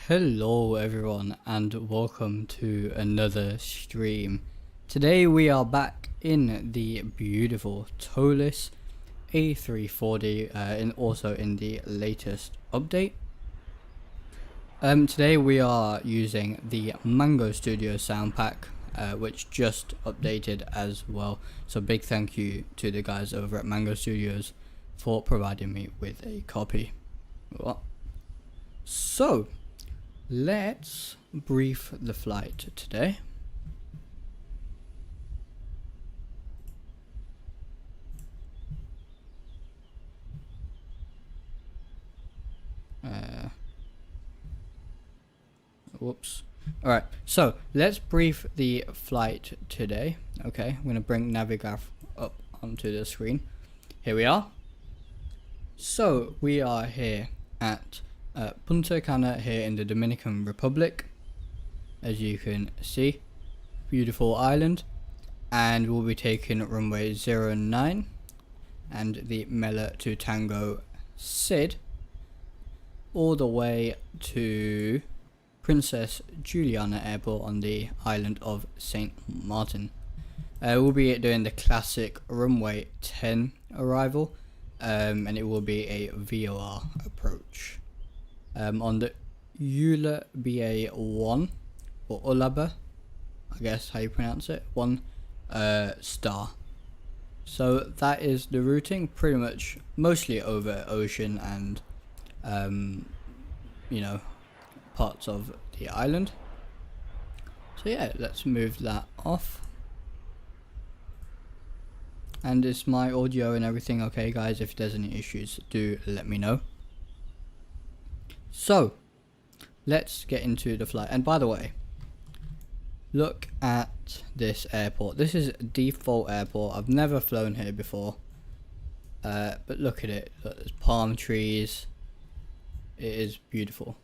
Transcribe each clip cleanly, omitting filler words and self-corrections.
Hello everyone and welcome to another stream. Today we are back in the beautiful toeless A340 and also in the latest update. Today we are using the Mango Studio Soundpack which just updated as well. So big thank you to the guys over at Mango Studios for providing me with a copy. So let's brief the flight today. Whoops. Alright, so let's brief the flight today. Okay, I'm going to bring Navigraph up onto the screen. Here we are. So we are here at Punta Cana here in the Dominican Republic, as you can see. Beautiful island, and we'll be taking runway 09 and the Mela to Tango Sid all the way to Princess Juliana Airport on the island of St. Martin. We'll be doing the classic runway 10 arrival, and it will be a VOR approach. On the Eula BA1 or Ulaba, I guess how you pronounce it, 1 star. So that is the routing, pretty much mostly over ocean and you know, parts of the island. So yeah, let's move that off. And is my audio and everything okay, guys? If there's any issues, do let me know. So let's get into the flight. And by the way, look at this airport. This is default airport. I've never flown here before, but look at it. Look, there's palm trees. It is beautiful.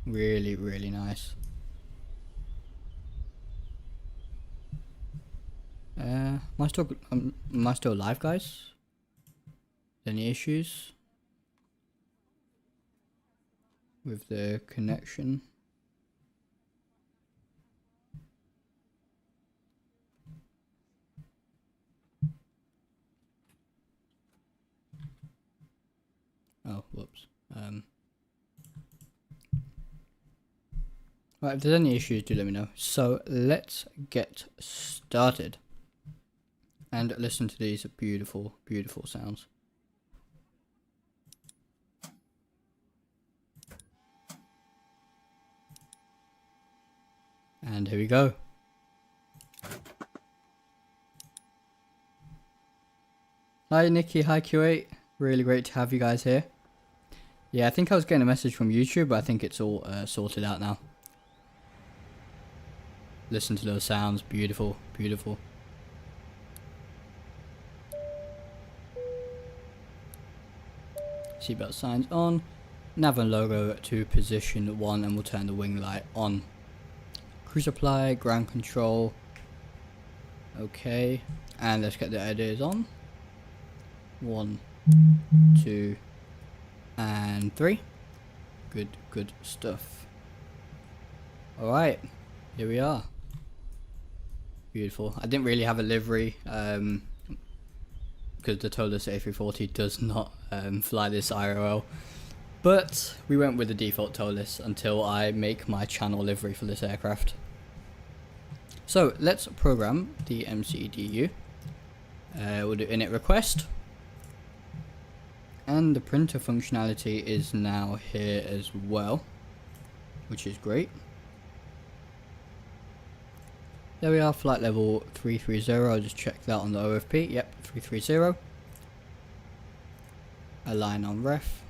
Really, really nice. Am I still live, guys? Any issues with the connection? Oh, whoops. Right, if there's any issues, do let me know. So let's get started and listen to these beautiful, beautiful sounds. And here we go. Hi Nikki, hi Q8. Really great to have you guys here. Yeah, I think I was getting a message from YouTube, but I think it's all sorted out now. Listen to those sounds, beautiful, beautiful. Seatbelt signs on. Nav and logo to position 1, and we'll turn the wing light on. Cruise supply, ground control. Okay, and let's get the ideas on. 1, 2, and 3. Good stuff. Alright, here we are. Beautiful. I didn't really have a livery because the toeless A340 does not fly this IRL, but we went with the default toeless until I make my channel livery for this aircraft. So let's program the MCDU. We'll do init request, and the printer functionality is now here as well, which is great. There we are, flight level 330. I'll just check that on the OFP. Yep, 330. Align on ref.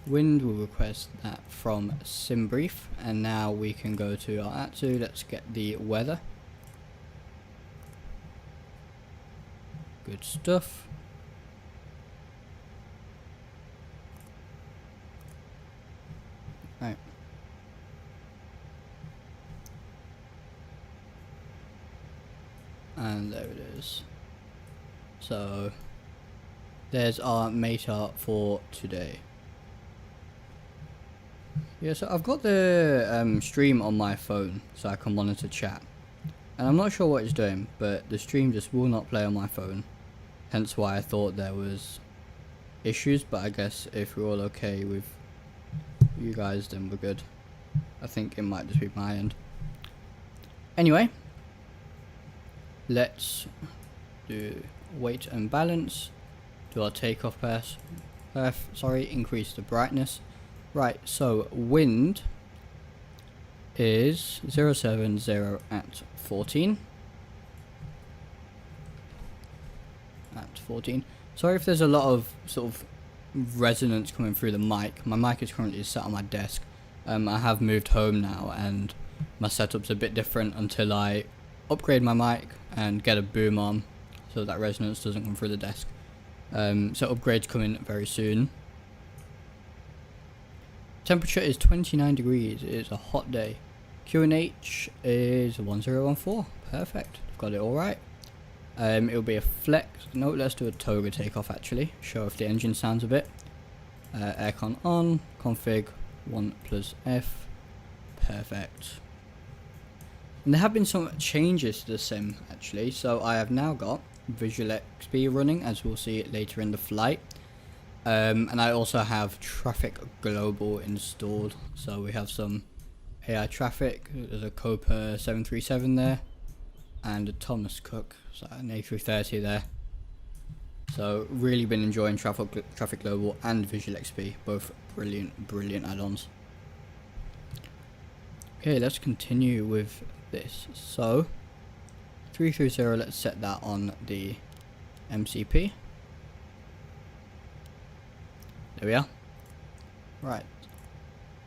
Wind will request that from SimBrief, and now we can go to our A2. Let's get the weather. Good stuff. Right. And there it is. So there's our META for today. Yeah, so I've got the stream on my phone so I can monitor chat. And I'm not sure what it's doing, but the stream just will not play on my phone. Hence why I thought there was issues, but I guess if we're all okay with you guys, then we're good. I think it might just be my end. Anyway, let's do weight and balance. Do our takeoff path. Increase the brightness. Right, so wind is 070 at 14. At 14. Sorry if there's a lot of sort of resonance coming through the mic. My mic is currently sat on my desk. I have moved home now and my setup's a bit different until I upgrade my mic and get a boom arm so that resonance doesn't come through the desk. So upgrades coming very soon. Temperature is 29 degrees. It is a hot day. QNH is 1014. Perfect. I've got it all right. It'll be a flex. No, let's do a toga takeoff actually. Show if the engine sounds a bit. Aircon on. Config 1+F. Perfect. And there have been some changes to the sim actually. So I have now got Visual XP running, as we'll see it later in the flight. And I also have Traffic Global installed. So we have some AI traffic. There's a Copa 737 there. And a Thomas Cook, so an A330 there. So really been enjoying Traffic Global and Visual XP, both brilliant add-ons. Okay, let's continue with this. So 330, let's set that on the MCP. There we are. Right.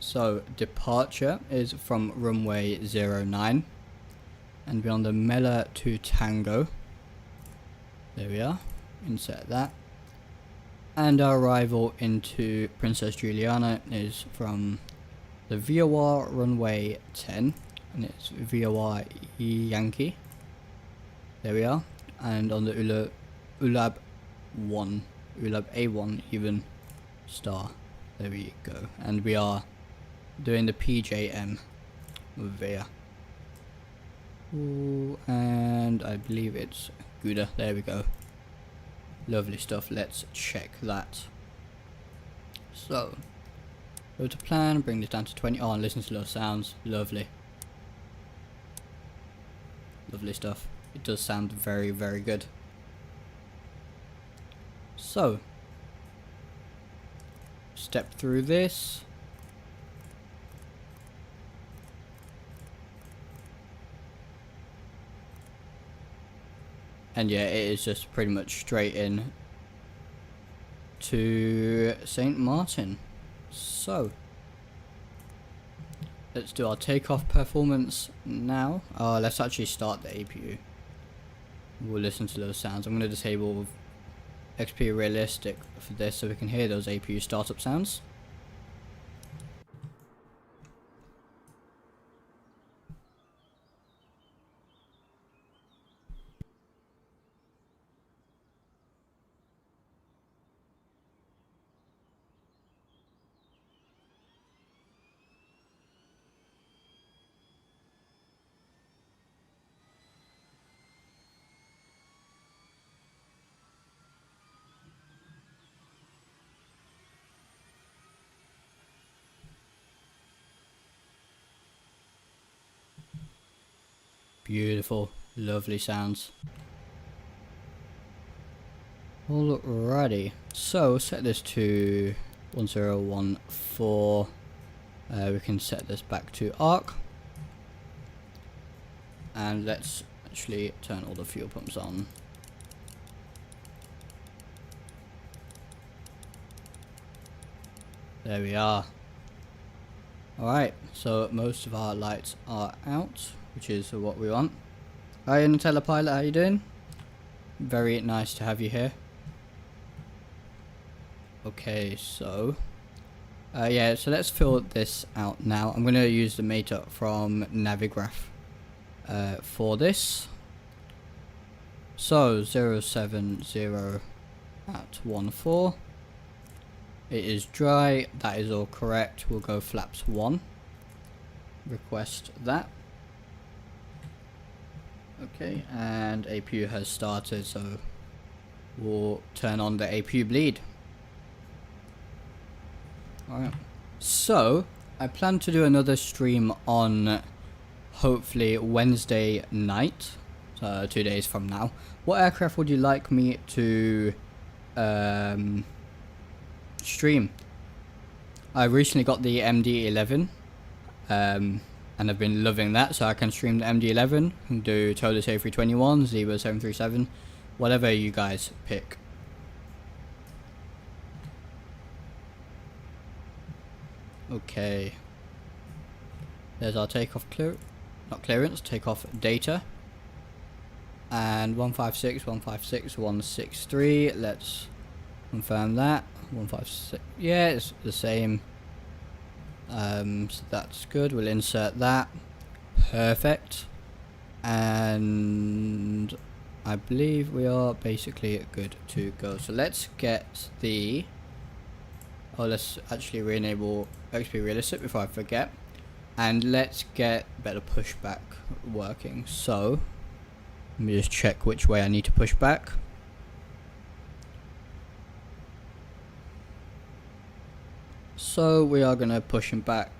So departure is from runway 09. And we're on the Mela to Tango. There we are. Insert that. And our arrival into Princess Juliana is from the VOR runway 10. And it's VOR Yankee. There we are. And on the Ulab A1 even star. There we go. And we are doing the PJM via. Ooh, and I believe it's Gouda. There we go. Lovely stuff. Let's check that. So, go to plan, bring this down to 20. Oh, and listen to those sounds. Lovely. Lovely stuff. It does sound very good. So, step through this. And yeah, it is just pretty much straight in to St. Martin. So, let's do our takeoff performance now. Let's actually start the APU. We'll listen to those sounds. I'm going to disable XP Realistic for this so we can hear those APU startup sounds. Beautiful, lovely sounds. Alrighty, so set this to 1014. We can set this back to arc. And let's actually turn all the fuel pumps on. There we are. Alright, so most of our lights are out, which is what we want. Hi Nutella Pilot, how you doing? Very nice to have you here. Okay, so yeah, so let's fill this out now. I'm going to use the meter from Navigraph for this. So 070 at 14. It is dry, that is all correct. We'll go flaps 1. Request that. Okay, and APU has started, so we'll turn on the APU bleed. Alright, so I plan to do another stream on hopefully Wednesday night, so 2 days from now. What aircraft would you like me to stream? I recently got the MD-11 and I've been loving that, so I can stream the MD-11 and do Tolis A321, Zebra 737, whatever you guys pick. Okay, there's our takeoff clearance, takeoff data, and 156, 156, 163. Let's confirm that. 156, yeah, it's the same. So that's good. We'll insert that. Perfect. And I believe we are basically good to go. So let's get the... Oh, let's actually re-enable XP Realistic before I forget. And let's get better pushback working. So, let me just check which way I need to push back. So we are going to push him back,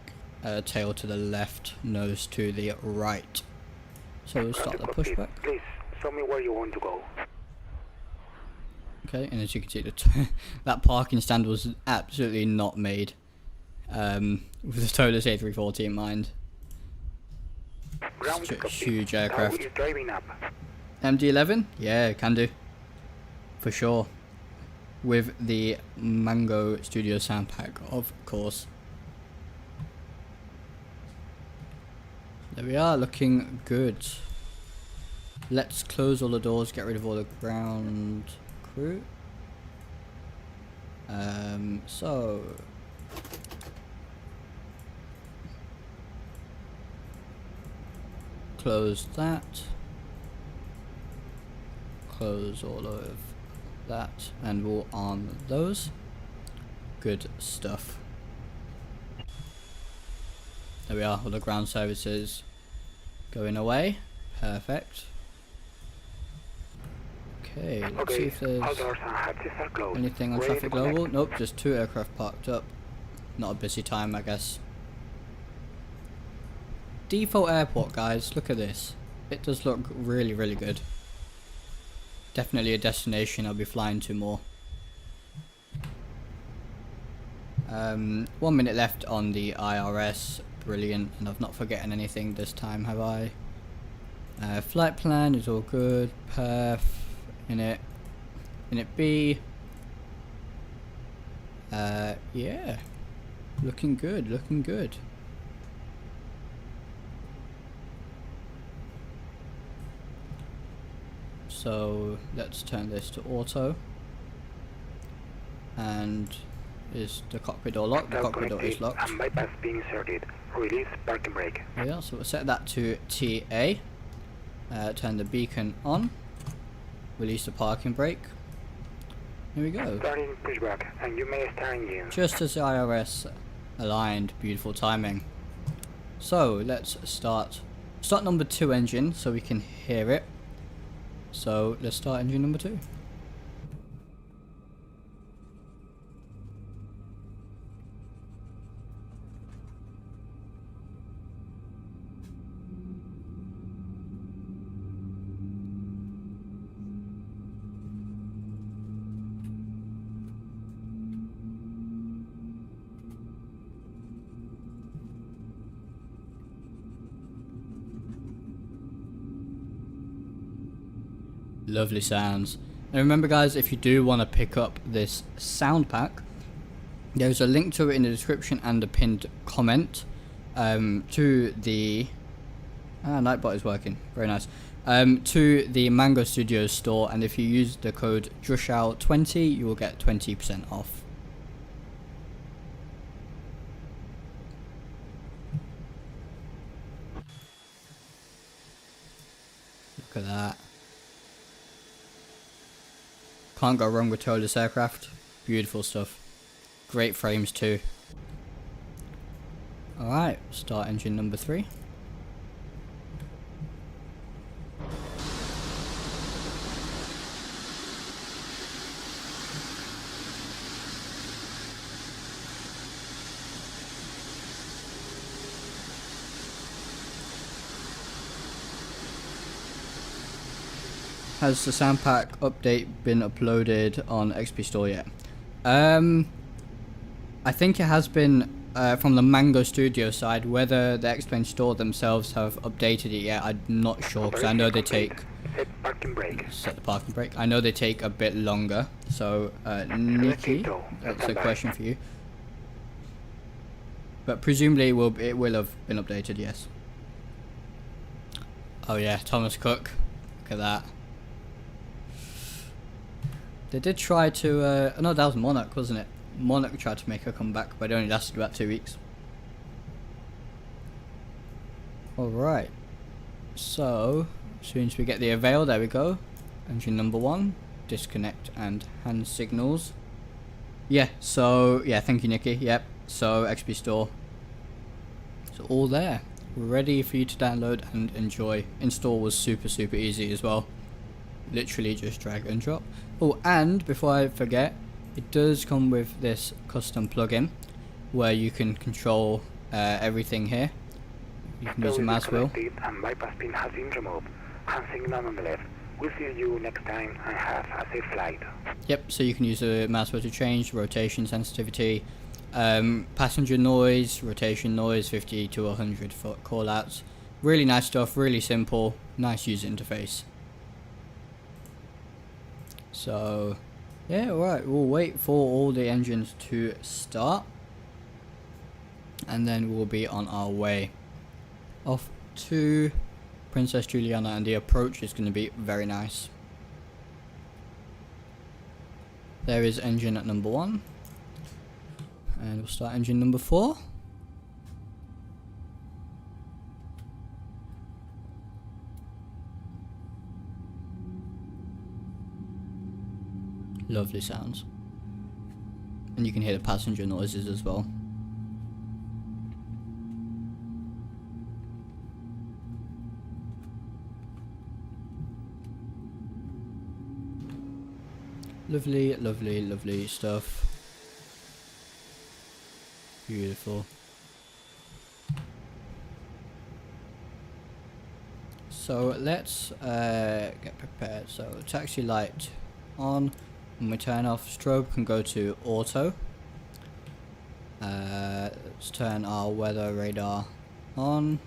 tail to the left, nose to the right. So we'll start the pushback. Please, show me where you want to go. Okay, and as you can see, that parking stand was absolutely not made with the Tolis A340 in mind. Such a huge aircraft. MD-11? Yeah, can do. For sure. With the Mango Studio Soundpack, of course. There we are, looking good. Let's close all the doors, get rid of all the ground crew. So close that. Close all of that, and we'll arm those. Good stuff. There we are, all the ground services going away. Perfect. Okay, let's see if there's anything on traffic global. Nope, just 2 aircraft parked up. Not a busy time, I guess. Default airport, guys, look at this. It does look really, really good. Definitely a destination I'll be flying to more. 1 minute left on the IRS. Brilliant. And I've not forgotten anything this time, have I? Flight plan is all good. Perf. Init B. Yeah. Looking good, looking good. So let's turn this to auto. And is the cockpit door locked? The cockpit door is locked. And bypass being inserted. Release parking brake. Yeah, so we'll set that to TA. Turn the beacon on. Release the parking brake. Here we go. Starting pushback, and you may start engine. Just as the IRS aligned, beautiful timing. So let's start number 2 engine so we can hear it. So let's start engine number 2. Lovely sounds. And remember guys, if you do want to pick up this sound pack, there's a link to it in the description and a pinned comment to the Nightbot is working, very nice, to the Mango Studios store, and if you use the code Drishal20 you will get 20% off. Look at that. Can't go wrong with Tolis aircraft. Beautiful stuff. great frames too. Alright, start engine number 3. Has the Soundpack update been uploaded on XP Store yet? I think it has been from the Mango Studio side. Whether the X-Plane Store themselves have updated it yet, I'm not sure, because I know they take... Set parking brake. Set the parking brake. I know they take a bit longer. So, Nikki, that's a question for you. But presumably it will have been updated, yes. Oh yeah, Thomas Cook. Look at that. They did try to, no, that was Monarch, wasn't it? Monarch tried to make a comeback, but it only lasted about 2 weeks. Alright. So, as soon as we get the Avail, there we go. Engine number 1. Disconnect and hand signals. Yeah, so, yeah, thank you, Nikki. Yep, so XP Store. It's all there. Ready for you to download and enjoy. Install was super easy as well. Literally just drag and drop. Oh, and before I forget, it does come with this custom plugin where you can control everything here. You can use a mouse wheel. And bypass pin has been removed. Hand signal on the left. We'll see you next time and have a safe flight. Yep, so you can use the mouse wheel to change rotation sensitivity, passenger noise, rotation noise, 50 to 100 foot callouts. Really nice stuff, really simple, nice user interface. So, yeah, alright, we'll wait for all the engines to start, and then we'll be on our way off to Princess Juliana, and the approach is going to be very nice. There is engine at number 1, and we'll start engine number 4. Lovely sounds. And you can hear the passenger noises as well. Lovely stuff. Beautiful. So let's get prepared. So taxi light on. When we turn off, strobe can go to auto. Let's turn our weather radar on.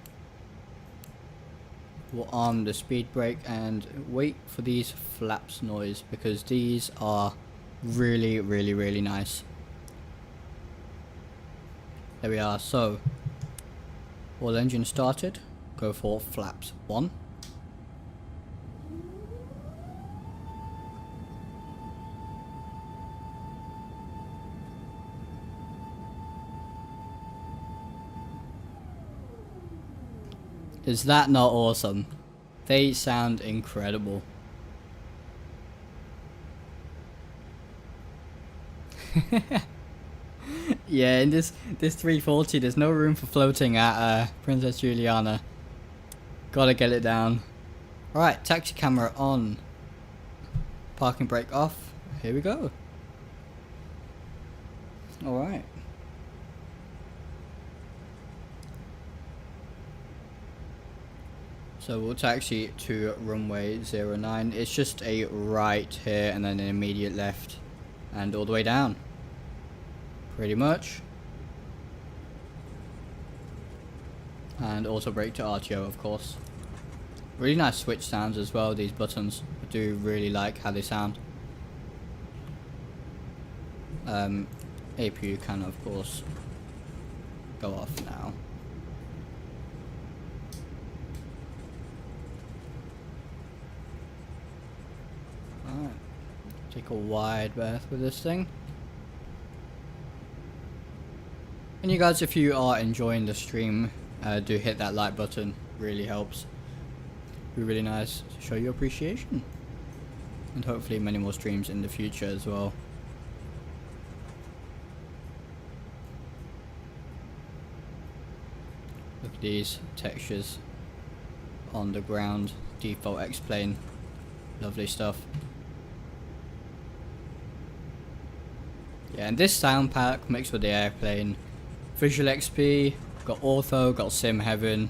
We'll arm the speed brake and wait for these flaps noise, because these are really nice. There we are. So all engines started. Go for flaps 1. Is that not awesome? They sound incredible. Yeah, in this 340, there's no room for floating at Princess Juliana. Gotta get it down. Alright, taxi camera on. Parking brake off. Here we go. Alright. So we'll taxi to runway 09. It's just a right here and then an immediate left and all the way down. Pretty much. And auto brake to RTO, of course. Really nice switch sounds as well, these buttons. I do really like how they sound. APU can of course go off now. Alright, take a wide berth with this thing. And you guys, if you are enjoying the stream, do hit that like button, really helps. Be really nice to show your appreciation. And hopefully many more streams in the future as well. these textures on the ground. Default X-plane. Lovely stuff. Yeah, and this sound pack mixed with the airplane. Visual XP, got Ortho, got Sim Heaven.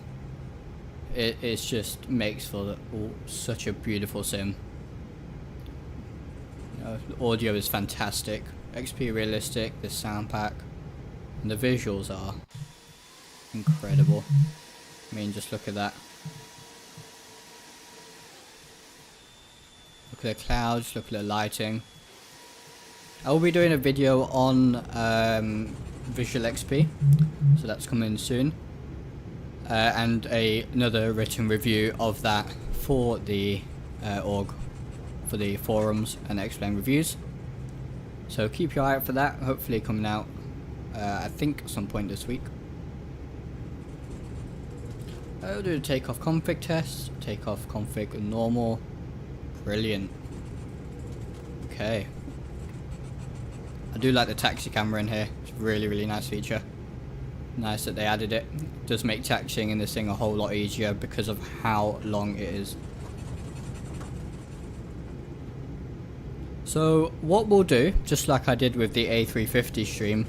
It's just makes for such a beautiful sim. You know, the audio is fantastic. XP realistic, this sound pack. And the visuals are incredible. I mean, just look at that. Look at the clouds, look at the lighting. I will be doing a video on Visual XP, so that's coming soon. And another written review of that for the org, for the forums and Explain reviews. So keep your eye out for that, hopefully coming out I think some point this week. I'll do the takeoff config test, takeoff config normal. Brilliant. Okay. I do like the taxi camera in here. It's a really nice feature. Nice that they added it. It does make taxiing in this thing a whole lot easier because of how long it is. So what we'll do, just like I did with the A350 stream,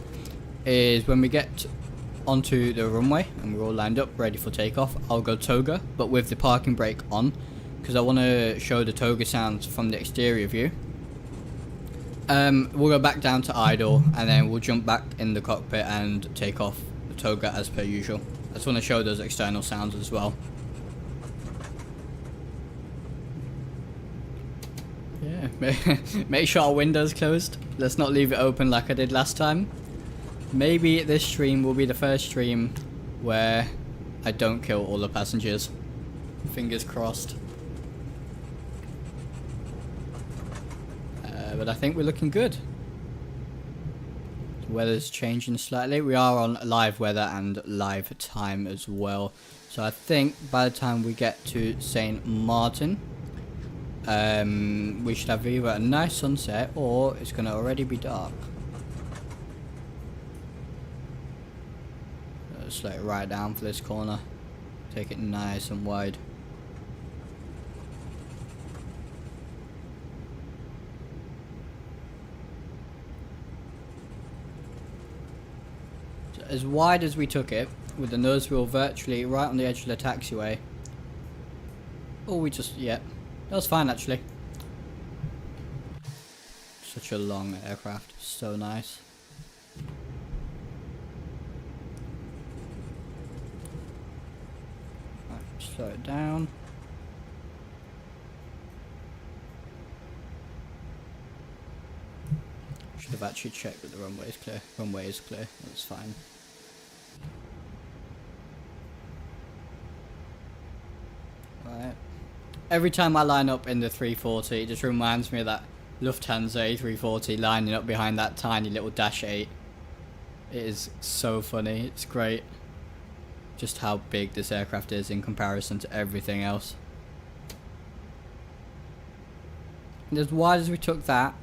is when we get onto the runway and we're all lined up ready for takeoff, I'll go toga, but with the parking brake on, because I want to show the toga sounds from the exterior view. We'll go back down to idle and then we'll jump back in the cockpit and take off the toga as per usual. I just want to show those external sounds as well. Yeah, make sure our window's closed. Let's not leave it open like I did last time. Maybe this stream will be the first stream where I don't kill all the passengers. Fingers crossed. But I think we're looking good. The weather's changing slightly. We are on live weather and live time as well. So I think by the time we get to St. Martin, we should have either a nice sunset or it's going to already be dark. Let's let it right down for this corner. Take it nice and wide. As wide as we took it, with the nose wheel virtually right on the edge of the taxiway. Oh, we just, yeah, that was fine actually. Such a long aircraft, so nice. Right, slow it down. Should have actually checked that the runway is clear. Runway is clear, that's fine. Right. Every time I line up in the 340, it just reminds me of that Lufthansa A340 lining up behind that tiny little Dash 8. It is so funny, it's great. Just how big this aircraft is in comparison to everything else. And as wide as we took that,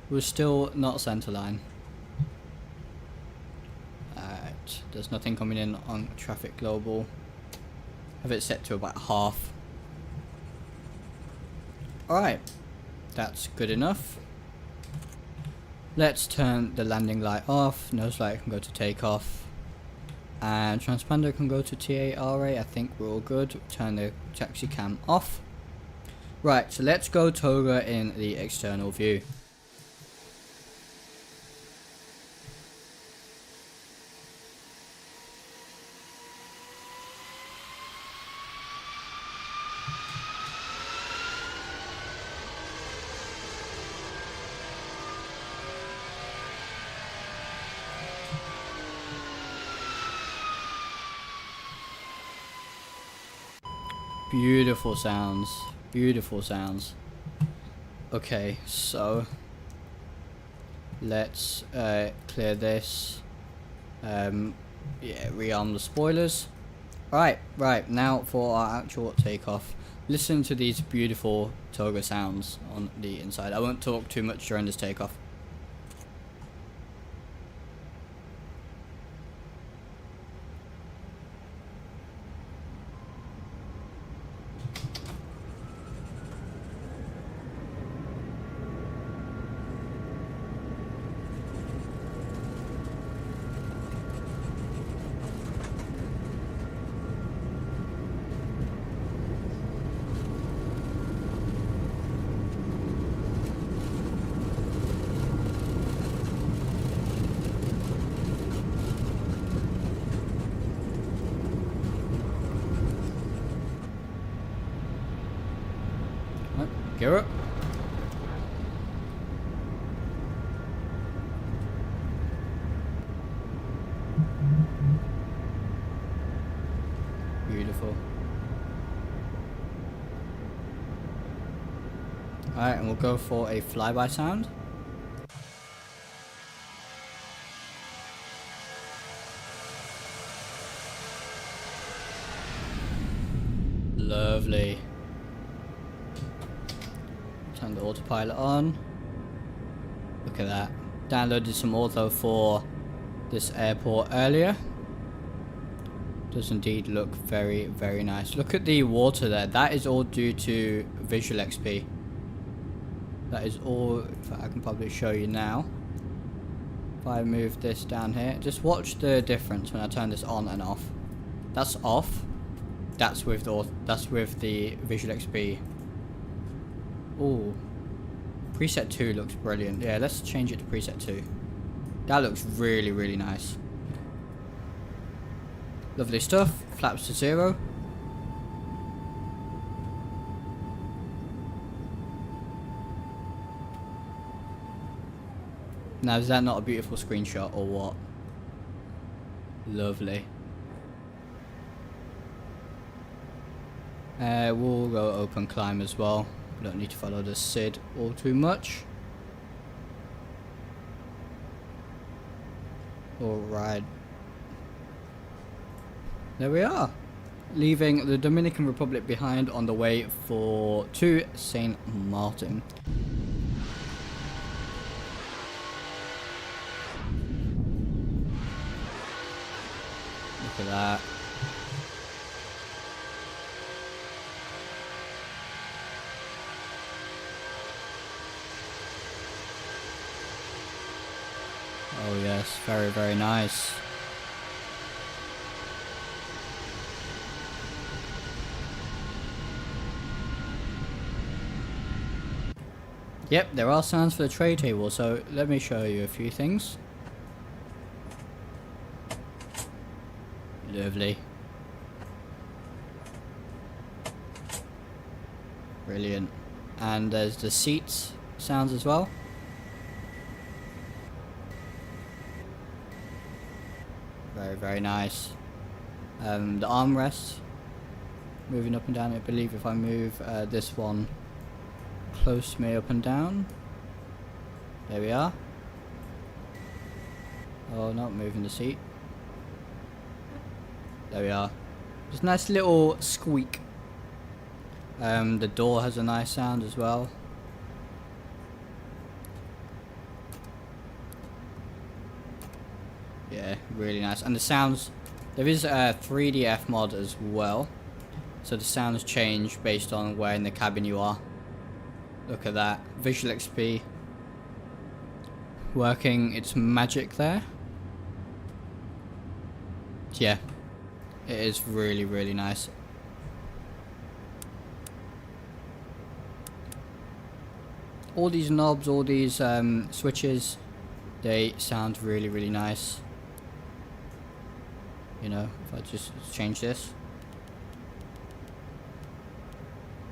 we're still not centerline. Alright, there's nothing coming in on traffic global. Have it set to about half. Alright, that's good enough. Let's turn the landing light off. Nose light can go to takeoff. And transponder can go to TARA. I think we're all good. Turn the taxi cam off. Right, so let's go toga in the external view. Beautiful sounds, beautiful sounds. Okay, so let's clear this. Yeah, rearm the spoilers. Right, now for our actual takeoff. Listen to these beautiful toga sounds on the inside. I won't talk too much during this takeoff. Gear up. Beautiful. Alright, and we'll go for a flyby sound. Lovely. Turn the autopilot on. Look at that. Downloaded some auto for this airport earlier. Does indeed look very, very nice. Look at the water there. That is all due to Visual XP. That is all. In fact, I can probably show you now. If I move this down here, just watch the difference when I turn this on and off. That's off. That's with the Visual XP. Ooh. Preset 2 looks brilliant. Yeah, let's change it to preset 2. That looks really, really nice. Lovely stuff. Flaps to 0. Now, is that not a beautiful screenshot or what? Lovely. We'll go open climb as well. We don't need to follow the SID all too much. Alright. There we are. Leaving the Dominican Republic behind on the way to St. Martin. Look at that. Oh yes, very, very nice. Yep, there are sounds for the tray table, so let me show you a few things. Lovely. Brilliant. And there's the seats sounds as well. Very, very nice. The armrest moving up and down. I believe if I move this one close to me up and down. There we are. Oh, not moving the seat. There we are. Just a nice little squeak. The door has a nice sound as well. Yeah, really nice. And the sounds, there is a 3DF mod as well. So the sounds change based on where in the cabin you are. Look at that. Visual XP working its magic there. Yeah, it is really, really nice. All these knobs, all these switches, they sound really, really nice. You know, if I just change this.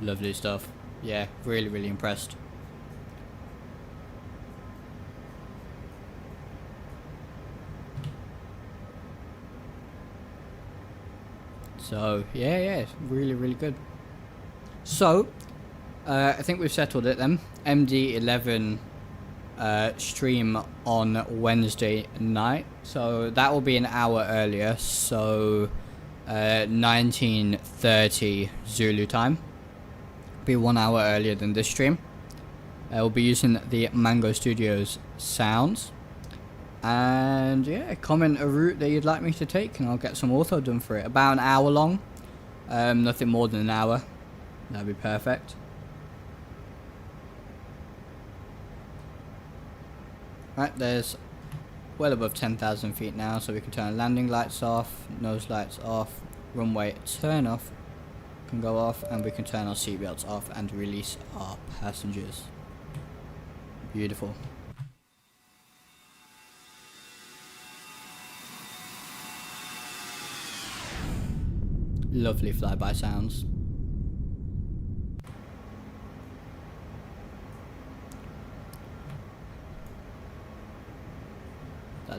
Lovely stuff. Yeah, really, really impressed. So, yeah, really, really good. So, I think we've settled it then. MD11 stream on Wednesday night. So, that will be an hour earlier. So, 19:30 Zulu time. Be 1 hour earlier than this stream. We'll be using the Mango Studios sounds. And yeah, comment a route that you'd like me to take and I'll get some ortho done for it. About an hour long. Nothing more than an hour. That'd be perfect. Right, there's well above 10,000 feet now, so we can turn landing lights off, nose lights off, runway turn off can go off, and we can turn our seatbelts off and release our passengers. Beautiful. Lovely flyby sounds.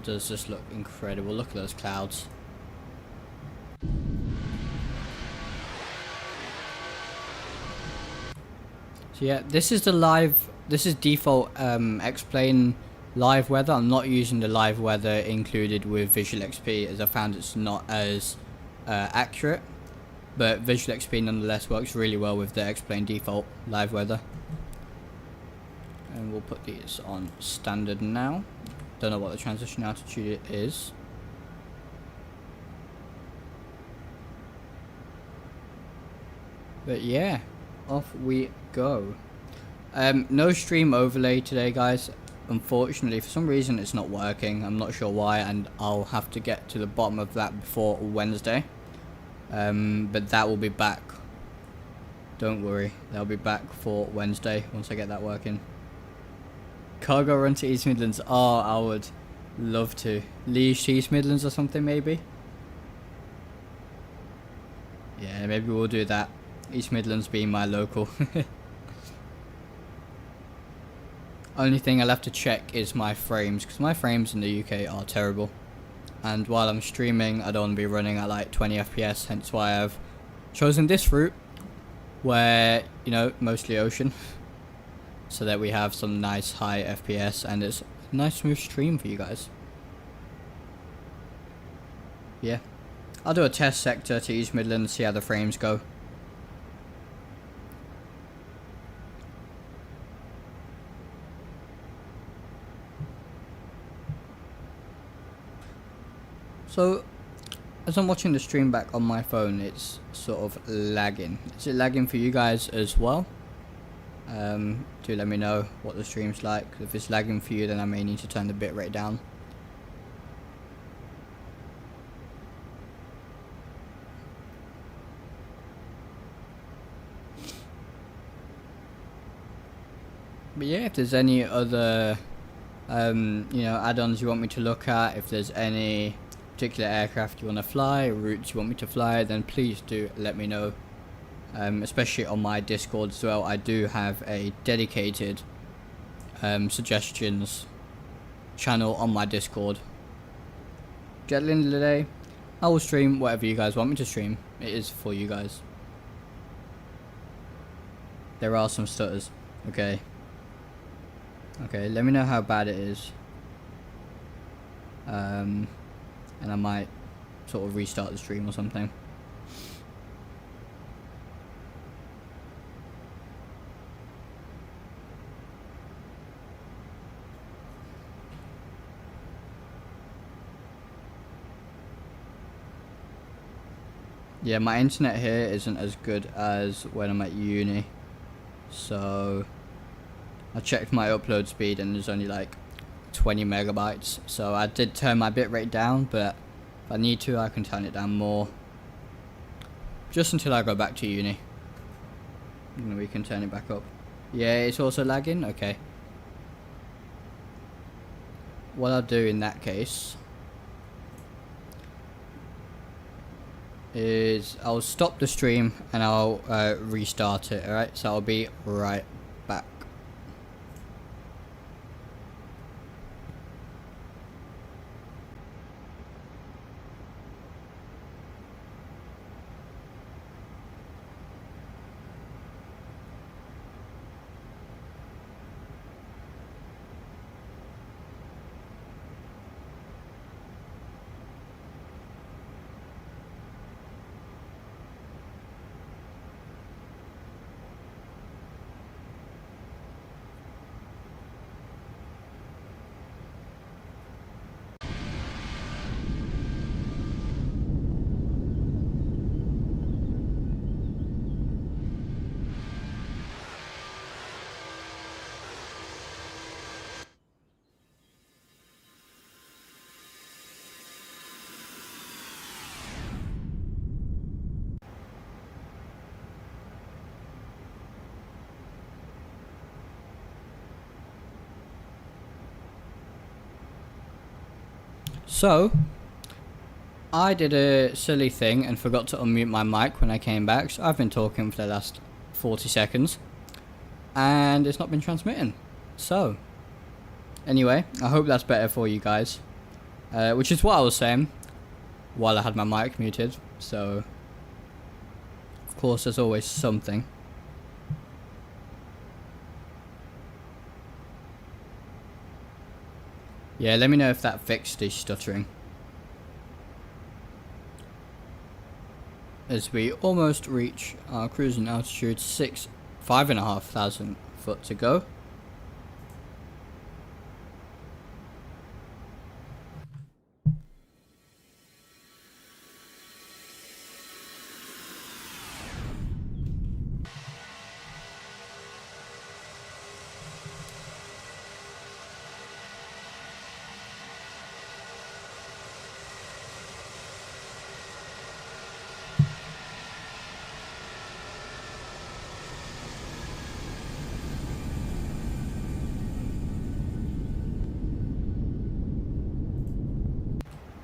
That does just look incredible. Look at those clouds. So yeah, this is default X-Plane live weather. I'm not using the live weather included with Visual XP as I found it's not as accurate. But Visual XP nonetheless works really well with the X-Plane default live weather. And we'll put these on standard now. Don't know what the transition altitude is. But yeah, off we go. No stream overlay today, guys. Unfortunately, for some reason it's not working. I'm not sure why, and I'll have to get to the bottom of that before Wednesday. But that will be back. Don't worry, that'll be back for Wednesday once I get that working. Cargo run to East Midlands. Oh, I would love to. Leeds to East Midlands or something, maybe. Yeah, maybe we'll do that. East Midlands being my local. Only thing I'll have to check is my frames, because my frames in the UK are terrible. And while I'm streaming, I don't want to be running at like 20 FPS, hence why I've chosen this route, where, you know, mostly ocean, so that we have some nice high FPS and it's a nice smooth stream for you guys. Yeah, I'll do a test sector to East Midlands, see how the frames go. So, as I'm watching the stream back on my phone, it's sort of lagging. Is it lagging for you guys as well? Do let me know what the stream's like. If it's lagging for you, then I may need to turn the bitrate down. But yeah, if there's any other you know, add-ons you want me to look at, if there's any particular aircraft you want to fly, routes you want me to fly, then please do let me know. Especially on my Discord as well. I do have a dedicated suggestions channel on my Discord. At the end of the day, I will stream whatever you guys want me to stream. It is for you guys. There are some stutters. Okay, let me know how bad it is. And I might sort of restart the stream or something. Yeah, my internet here isn't as good as when I'm at uni. So I checked my upload speed and there's only like 20 megabytes. So I did turn my bitrate down, but if I need to, I can turn it down more. Just until I go back to uni. And we can turn it back up. Yeah, it's also lagging? Okay. What I'll do in that case is I'll stop the stream and I'll restart it, alright? So I'll be right back. So, I did a silly thing and forgot to unmute my mic when I came back, so I've been talking for the last 40 seconds and it's not been transmitting. So, anyway, I hope that's better for you guys. which is what I was saying while I had my mic muted. So, of course, there's always something. Yeah, let me know if that fixed the stuttering. As we almost reach our cruising altitude, 5,500 foot to go.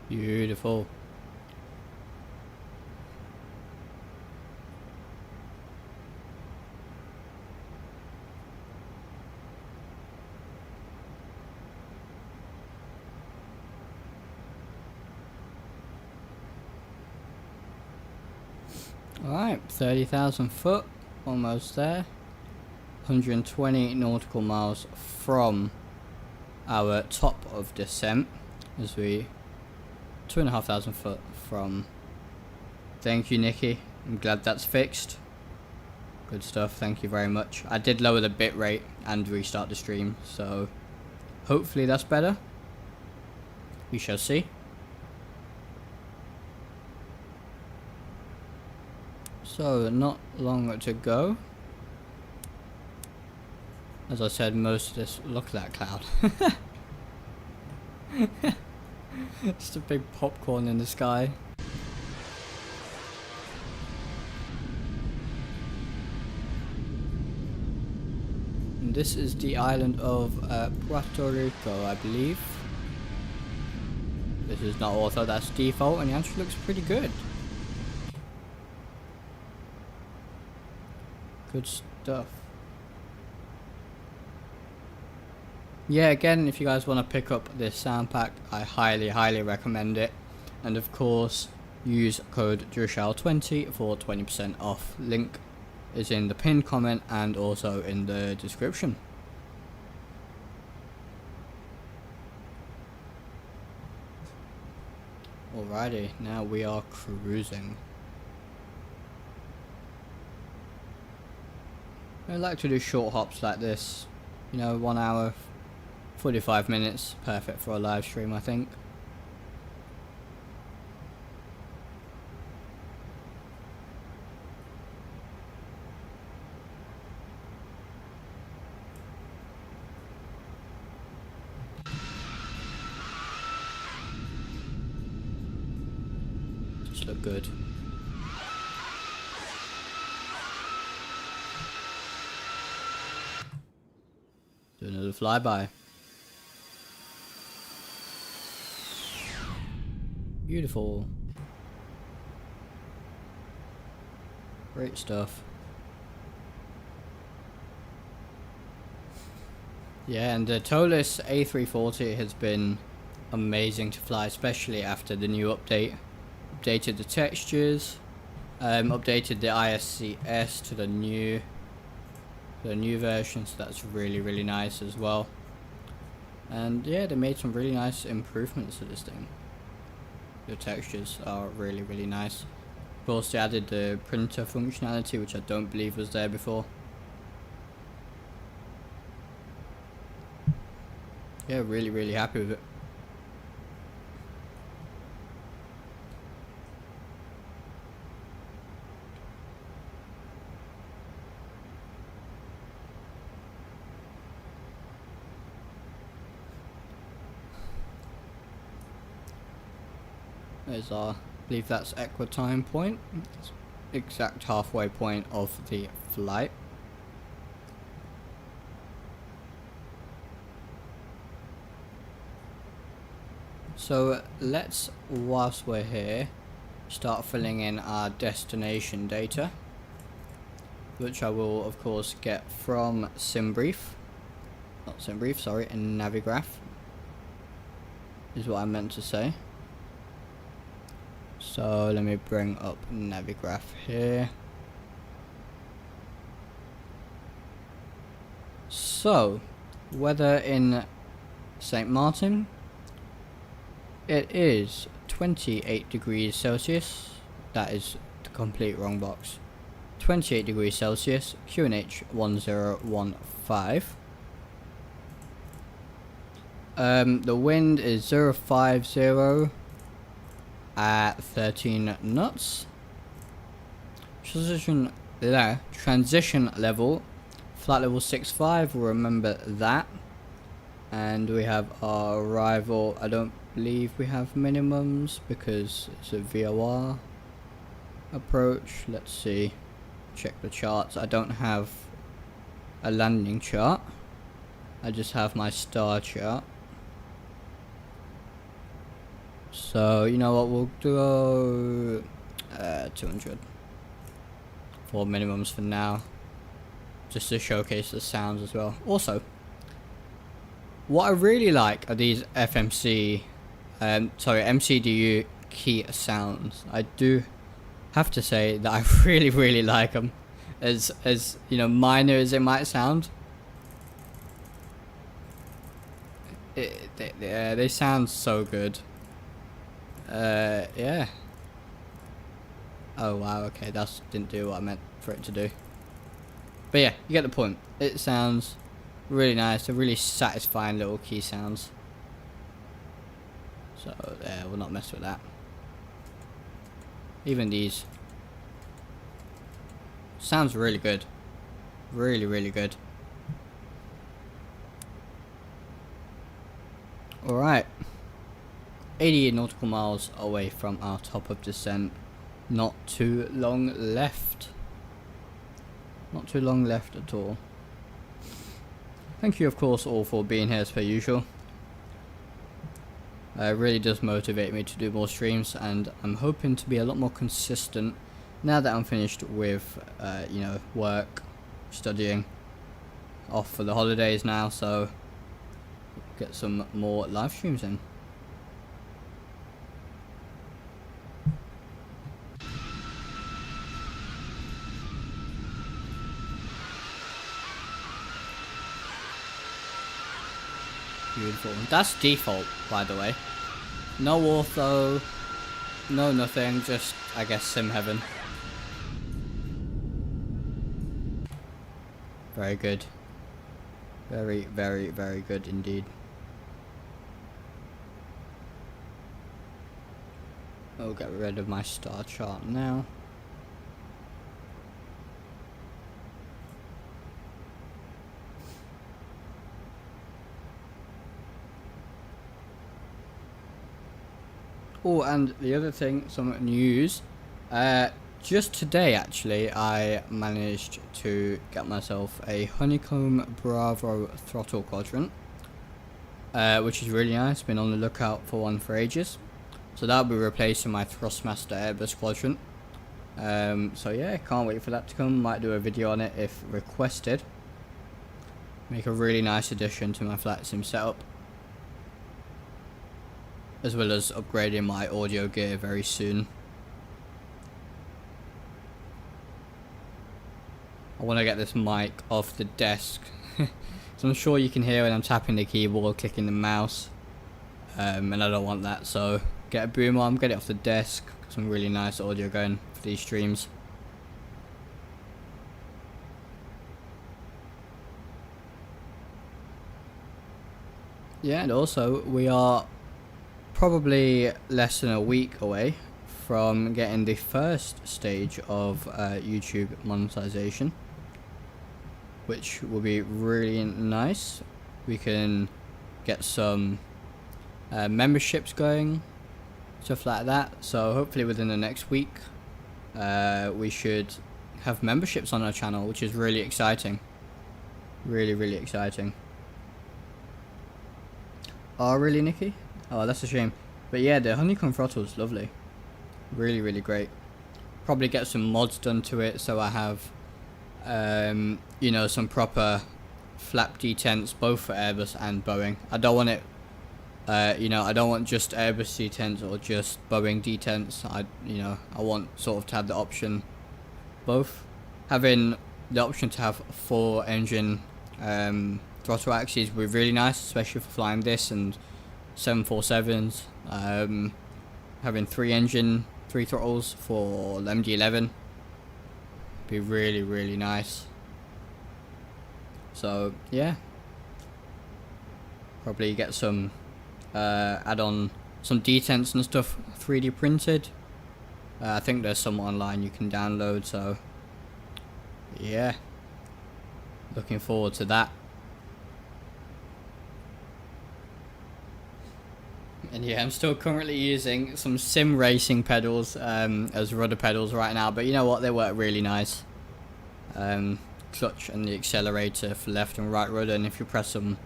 Beautiful. Alright, 30,000 foot, almost there. 120 nautical miles from our top of descent, as we 2,500 foot from. Thank you, Nikki. I'm glad that's fixed. Good stuff. Thank you very much. I did lower the bit rate and restart the stream, so hopefully that's better. We shall see. So not long to go. As I said, most of this. Look at that cloud. Just a big popcorn in the sky. And this is the island of Puerto Rico, I believe. This is not auto, that's default, and it actually looks pretty good. Good stuff. Yeah, again, if you guys want to pick up this sound pack, I highly recommend it. And of course, use code Drishal20 for 20% off. Link is in the pinned comment and also in the description. Alrighty, now we are cruising. I like to do short hops like this, you know, 1 hour, 45 minutes, perfect for a live stream, I think. Just look good. Do another flyby. Beautiful. Great stuff. Yeah, and the Tolis A340 has been amazing to fly, especially after the new update. Updated the textures, updated the ISCS to the new version, so that's really nice as well. And yeah, they made some really nice improvements to this thing. The textures are really nice. Of course, they added the printer functionality, which I don't believe was there before. Yeah, really happy with it. There's our, I believe that's equitime point. It's exact halfway point of the flight. So let's, whilst we're here, start filling in our destination data, which I will of course get from SimBrief, not SimBrief, sorry, in Navigraph. is what I meant to say. So let me bring up Navigraph here. So, weather in St. Martin, it is 28 degrees Celsius. That is the complete wrong box. 28 degrees Celsius, QNH 1015. The wind is 050 at 13 knots. Transition level, flight level 65, remember that. And we have our arrival. I don't believe we have minimums because it's a VOR approach. Let's see, check the charts. I don't have a landing chart, I just have my star chart. So you know what, we'll do 200 for minimums for now, just to showcase the sounds as well. Also, what I really like are these MCDU key sounds. I do have to say that I really like them. As you know, minor as it might sound, they sound so good. Yeah. Oh wow, okay, that didn't do what I meant for it to do. But yeah, you get the point. It sounds really nice. They're really satisfying little key sounds. So yeah, we'll not mess with that. Even these sounds really good. Really good. Alright. 80 nautical miles away from our top of descent. Not too long left. Not too long left at all. Thank you of course all for being here as per usual. It really does motivate me to do more streams, and I'm hoping to be a lot more consistent now that I'm finished with you know, work, studying, off for the holidays now, so get some more live streams in. Beautiful. That's default, by the way. No ortho, no nothing, just, I guess, sim heaven. Very good. Very good indeed. I'll get rid of my star chart now. Oh, and the other thing, some news. Just today, actually, I managed to get myself a Honeycomb Bravo throttle quadrant, which is really nice. Been on the lookout for one for ages. So that'll be replacing my Thrustmaster Airbus quadrant. So yeah, can't wait for that to come. Might do a video on it if requested. Make a really nice addition to my flight sim setup, as well as upgrading my audio gear very soon. I want to get this mic off the desk, so I'm sure you can hear when I'm tapping the keyboard, clicking the mouse, and I don't want that, so get a boom arm, get it off the desk, some really nice audio going for these streams. Yeah, and also we are probably less than a week away from getting the first stage of YouTube monetization, which will be really nice. We can get some memberships going, stuff like that. So hopefully within the next week we should have memberships on our channel, which is really exciting. Really exciting. Oh really, Nikki? Oh, that's a shame. But yeah, the Honeycomb throttle is lovely. Really great. Probably get some mods done to it, so I have you know, some proper flap detents both for Airbus and Boeing. I don't want it You know, I don't want just Airbus D10s or just Boeing D10s. I want sort of to have the option both. Having the option to have 4 engine throttle axes would be really nice, especially for flying this and 747s. Having 3 throttles for the MD-11 be really, really nice. So yeah, probably get some add on some detents and stuff 3D printed. I think there's some online you can download, so yeah, looking forward to that. And yeah, I'm still currently using some sim racing pedals as rudder pedals right now, but you know what, they work really nice. Clutch and the accelerator for left and right rudder, and if you press them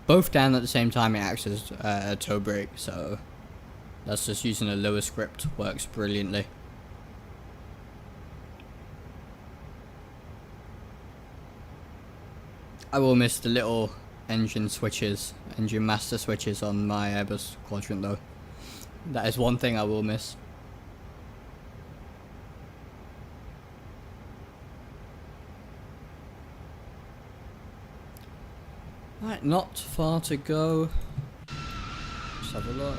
both down at the same time, it acts as a toe brake, so that's just using a lower script, works brilliantly. I will miss the little engine master switches on my Airbus Quadrant though. That is one thing I will miss. Right, not far to go. Let's have a look.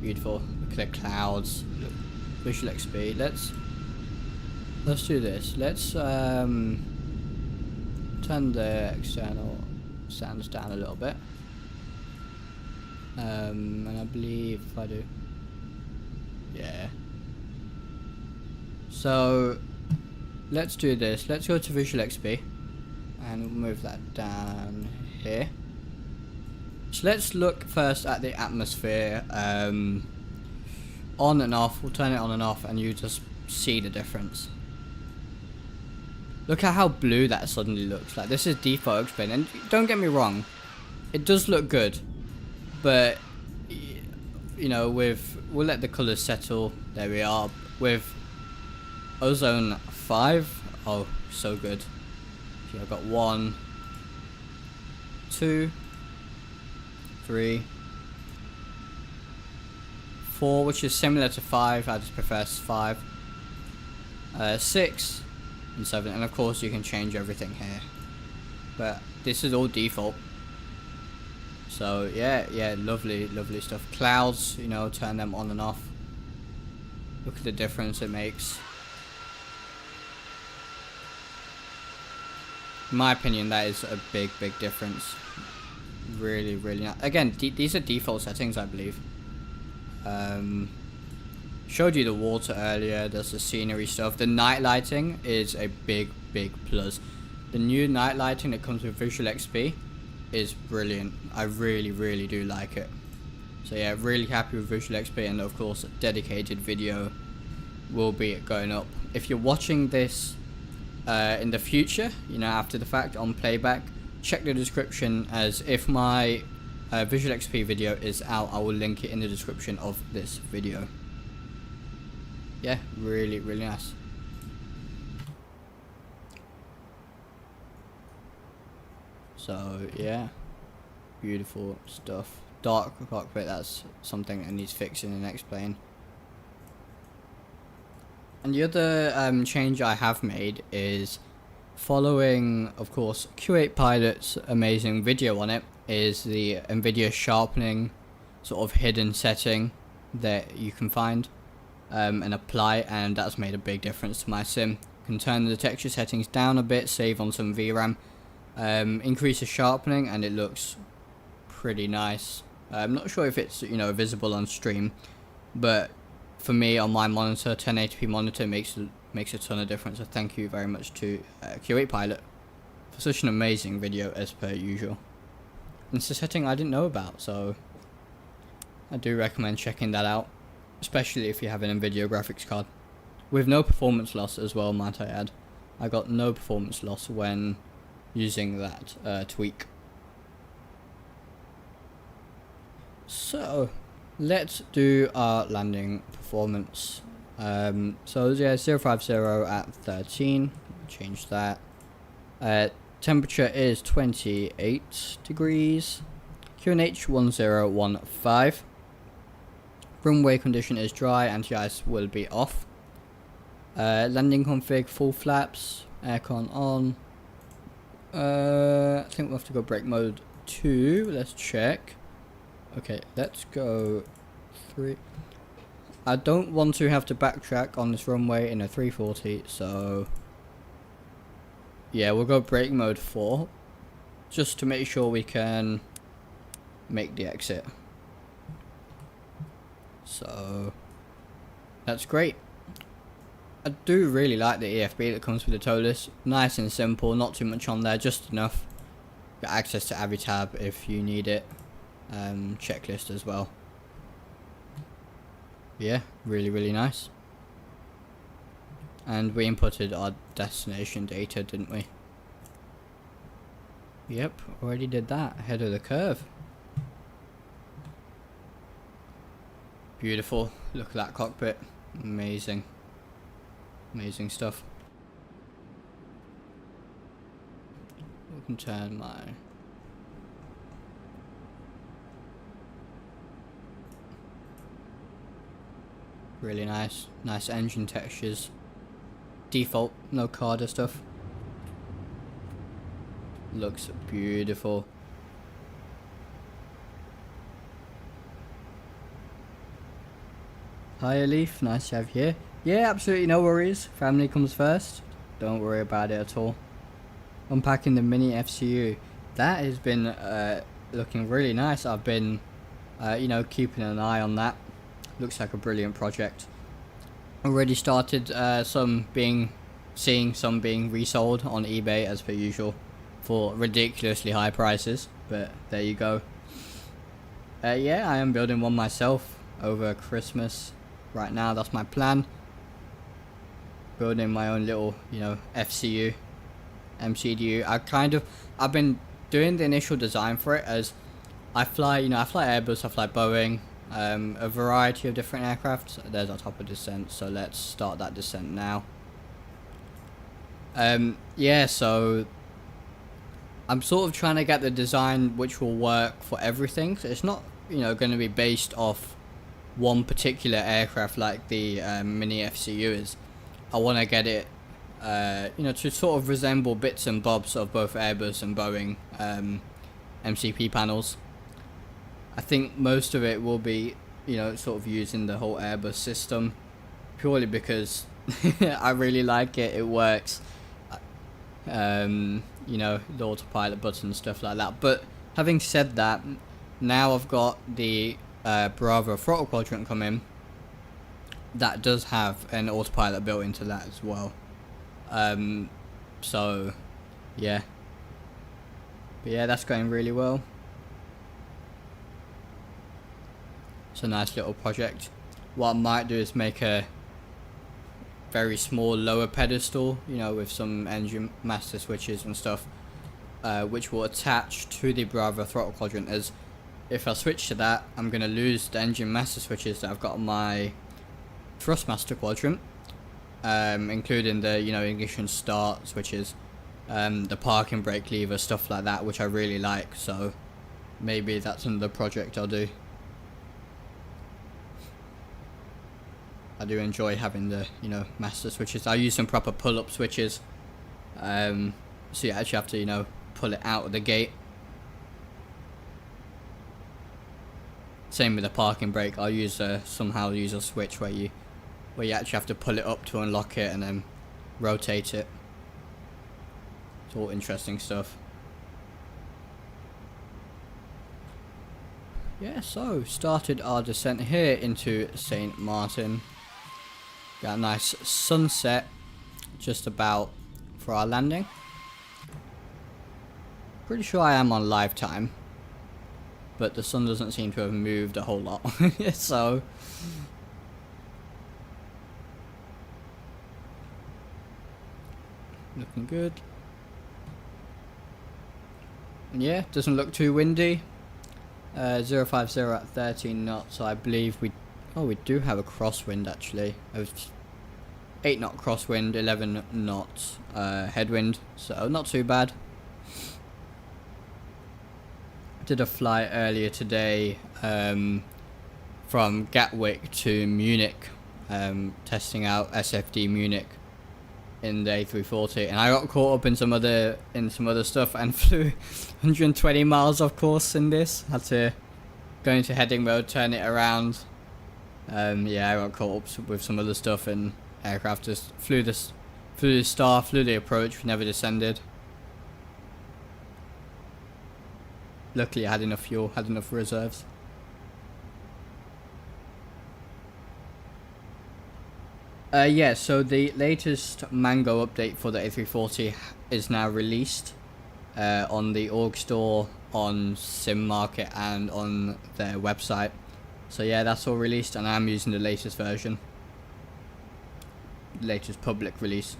Beautiful. Look at the clouds. Look, visual XP. Let's do this. Let's turn the external sounds down a little bit. And I believe if I do, yeah. So let's do this. Let's go to Visual XP and we'll move that down here. So let's look first at the atmosphere on and off. We'll turn it on and off and you just see the difference. Look at how blue that suddenly looks. Like, this is default X-Plane, and don't get me wrong, it does look good, but you know, we'll let the colours settle. There we are. With Ozone 5, oh, so good. So I've got 1, 2, 3, 4, which is similar to 5. I just prefer 5. 6 and 7, and of course you can change everything here, but this is all default. So yeah, lovely stuff. Clouds, you know, turn them on and off. Look at the difference it makes. In my opinion, that is a big difference. Really nice. Again, these are default settings, I believe. Showed you the water earlier. There's the scenery stuff. The night lighting is a big plus. The new night lighting that comes with Visual XP is brilliant. I really do like it. So yeah, really happy with Visual XP, and of course a dedicated video will be going up. If you're watching this in the future, you know, after the fact on playback, check the description, as if my Visual XP video is out, I will link it in the description of this video. Yeah, really nice. So yeah, beautiful stuff. Dark cockpit, that's something that needs fixing in the next plane. And the other change I have made is, following of course Q8 Pilot's amazing video on it, is the NVIDIA sharpening sort of hidden setting that you can find and apply, and that's made a big difference to my sim. You can turn the texture settings down a bit, save on some VRAM, increase the sharpening, and it looks pretty nice. I'm not sure if it's, you know, visible on stream, but for me on my monitor, 1080p monitor, makes a ton of difference. So thank you very much to Q8 Pilot for such an amazing video as per usual. And it's a setting I didn't know about, so I do recommend checking that out, especially if you have an NVIDIA graphics card. With no performance loss as well, might I add. I got no performance loss when using that tweak. So let's do our landing performance. So yeah, 050 at 13, change that. Temperature is 28 degrees. QNH 1015. Runway condition is dry, anti-ice will be off. Landing config, full flaps, aircon on. I think we'll have to go brake mode 2. Let's check. Okay, let's go 3. I don't want to have to backtrack on this runway in a 340, so yeah, we'll go brake mode 4 just to make sure we can make the exit. So that's great. I do really like the EFB that comes with the tow list. Nice and simple, not too much on there, just enough. Got access to every tab if you need it. Checklist as well. Yeah, really nice. And we inputted our destination data, didn't we? Yep, already did that. Ahead of the curve. Beautiful. Look at that cockpit. Amazing. Amazing stuff. We can turn my... Really nice. Nice engine textures. Default, no Carder stuff. Looks beautiful. Hi Leaf, nice to have you here. Yeah, absolutely no worries. Family comes first. Don't worry about it at all. Unpacking the mini FCU. That has been looking really nice. I've been, you know, keeping an eye on that. Looks like a brilliant project. Already started seeing some being resold on eBay as per usual for ridiculously high prices. But there you go. Yeah, I am building one myself over Christmas. Right now, that's my plan. Building my own little, you know, FCU, MCDU. I've been doing the initial design for it as I fly Airbus, I fly Boeing, a variety of different aircraft. There's our top of descent, so let's start that descent now. Yeah, so I'm sort of trying to get the design which will work for everything. So it's not, you know, going to be based off one particular aircraft like the mini FCU is. I want to get it, you know, to sort of resemble bits and bobs of both Airbus and Boeing MCP panels. I think most of it will be, you know, sort of using the whole Airbus system, purely because I really like it. It works. You know, the autopilot button and stuff like that. But having said that, now I've got the Bravo throttle quadrant come in. That does have an autopilot built into that as well. So yeah. But yeah, that's going really well. It's a nice little project. What I might do is make a very small lower pedestal, you know, with some engine master switches and stuff, which will attach to the Bravo throttle quadrant. As if I switch to that, I'm going to lose the engine master switches that I've got on my thrust master quadrant, including the, you know, ignition start switches, the parking brake lever, stuff like that, which I really like. So maybe that's another project I'll do. I do enjoy having the, you know, master switches. I use some proper pull-up switches, so you actually have to, you know, pull it out of the gate. Same with the parking brake. I'll use somehow use a switch where you actually have to pull it up to unlock it and then rotate it. It's all interesting stuff. Yeah, so started our descent here into St. Martin. Got a nice sunset just about for our landing. Pretty sure I am on live time, but the sun doesn't seem to have moved a whole lot. So looking good. And yeah, doesn't look too windy. 050 at 13 knots. So I believe we do have a crosswind actually. 8 knot crosswind, 11 knots headwind, so not too bad. did a flight earlier today from Gatwick to Munich, testing out SFD Munich in the A340, and I got caught up in some other stuff and flew 120 miles off course in this. Had to go into heading mode, turn it around. Yeah, I got caught up with some other stuff, and aircraft just flew the star, flew the approach, never descended. Luckily I had enough fuel, had enough reserves. Yeah, so the latest Mango update for the A340 is now released on the org store, on Sim Market, and on their website. So yeah, that's all released, and I'm using the latest version. Latest public release.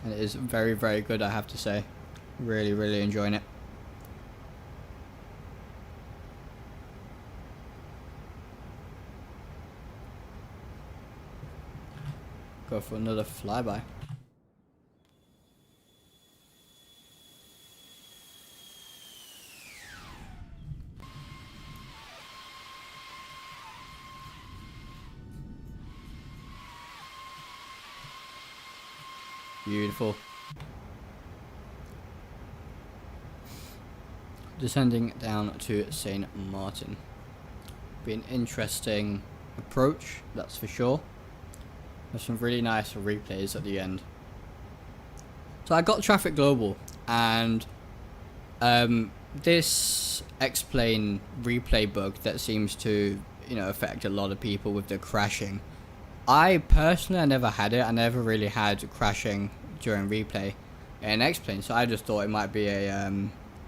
And it is very, very good, I have to say. Really, really enjoying it. Go for another flyby. Beautiful. Descending down to St. Martin. Be an interesting approach, that's for sure. There's some really nice replays at the end. So I got Traffic Global, and this X-Plane replay bug that seems to, affect a lot of people with the crashing. I personally never had it. I never really had crashing during replay in X-Plane, so I just thought it might be a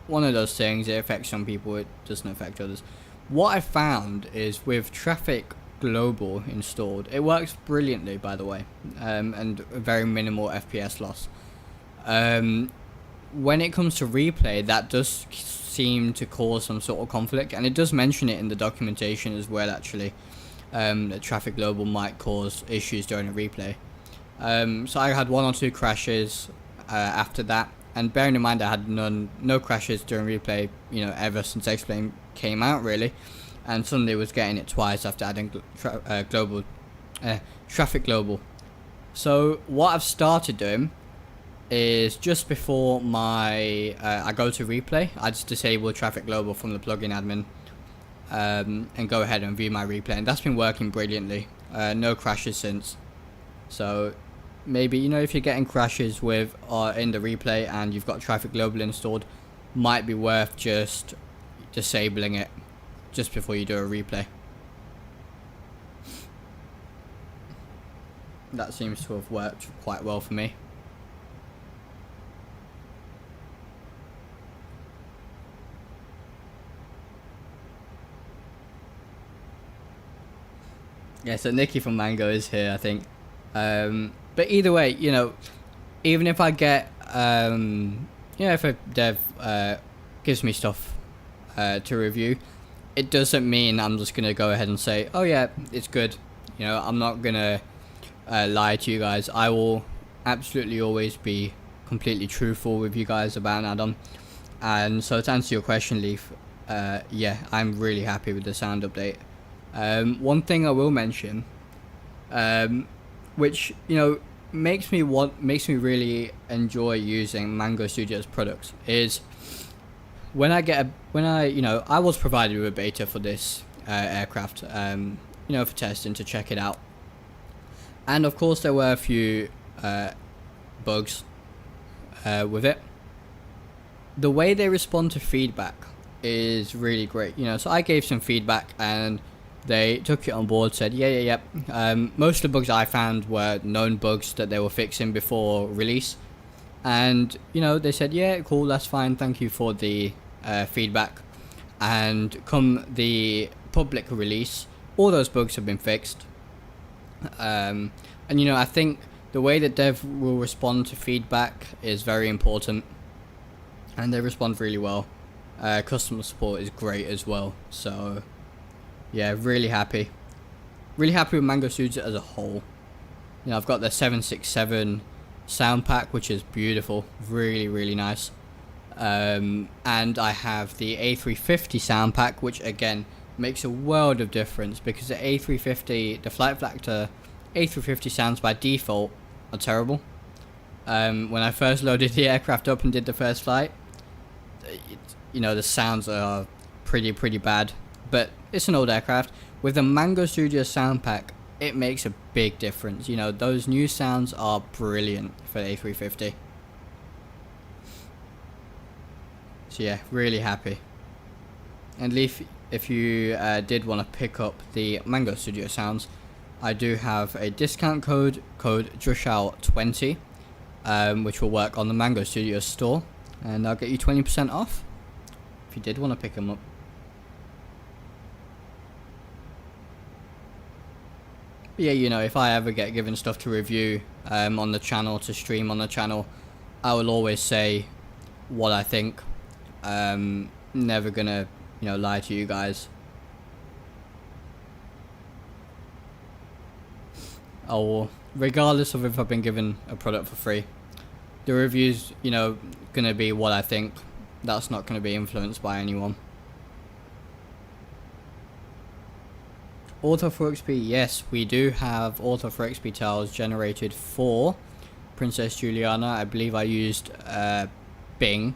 one of those things. It affects some people, it doesn't affect others. What I found is with Traffic Global installed, it works brilliantly, by the way, and very minimal FPS loss. When it comes to replay, that does seem to cause some sort of conflict, and it does mention it in the documentation as well, actually, that Traffic Global might cause issues during a replay. So I had 1 or 2 crashes after that, and bearing in mind I had no crashes during replay, ever since X-Plane came out, really. And suddenly was getting it twice after adding Traffic Global. So what I've started doing is just before I go to replay, I just disable Traffic Global from the plugin admin, and go ahead and view my replay, and that's been working brilliantly. No crashes since. So maybe if you're getting crashes with in the replay and you've got Traffic Global installed, might be worth just disabling it just before you do a replay. That seems to have worked quite well for me. Yeah, so Nikki from Mango is here, I think. But either way, even if I get, if a dev gives me stuff to review, it doesn't mean I'm just going to go ahead and say, oh yeah, it's good. I'm not going to lie to you guys. I will absolutely always be completely truthful with you guys about an add-on. And so to answer your question, Leaf, yeah, I'm really happy with the sound update. One thing I will mention, which makes me really enjoy using Mango Studios products, is when I was provided with a beta for this aircraft, for testing, to check it out, and of course there were a few bugs with it. The way they respond to feedback is really great. So I gave some feedback and they took it on board, said yeah. Most of the bugs I found were known bugs that they were fixing before release, and they said yeah, cool, that's fine, thank you for the feedback. And come the public release, all those bugs have been fixed. And I think the way that dev will respond to feedback is very important, and they respond really well. Customer support is great as well. So yeah, really happy with Mango Studio as a whole. I've got the 767 Soundpack, which is beautiful, really nice. And I have the A350 Soundpack, which again makes a world of difference, because the A350, the flight factor A350 sounds by default are terrible. When I first loaded the aircraft up and did the first flight, the sounds are pretty bad, but it's an old aircraft. With the Mango Studio Soundpack, it makes a big difference. Those new sounds are brilliant for the A350. So yeah, really happy. And if you did want to pick up the Mango Studio sounds, I do have a discount code Drishal20, which will work on the Mango Studio store, and I'll get you 20% off if you did want to pick them up. But yeah, if I ever get given stuff to review on the channel, to stream on the channel, I will always say what I think. Never gonna lie to you guys. Regardless of if I've been given a product for free, the review's gonna be what I think. That's not gonna be influenced by anyone. Auto for XP, yes, we do have Auto for XP tiles generated for Princess Juliana. I believe I used Bing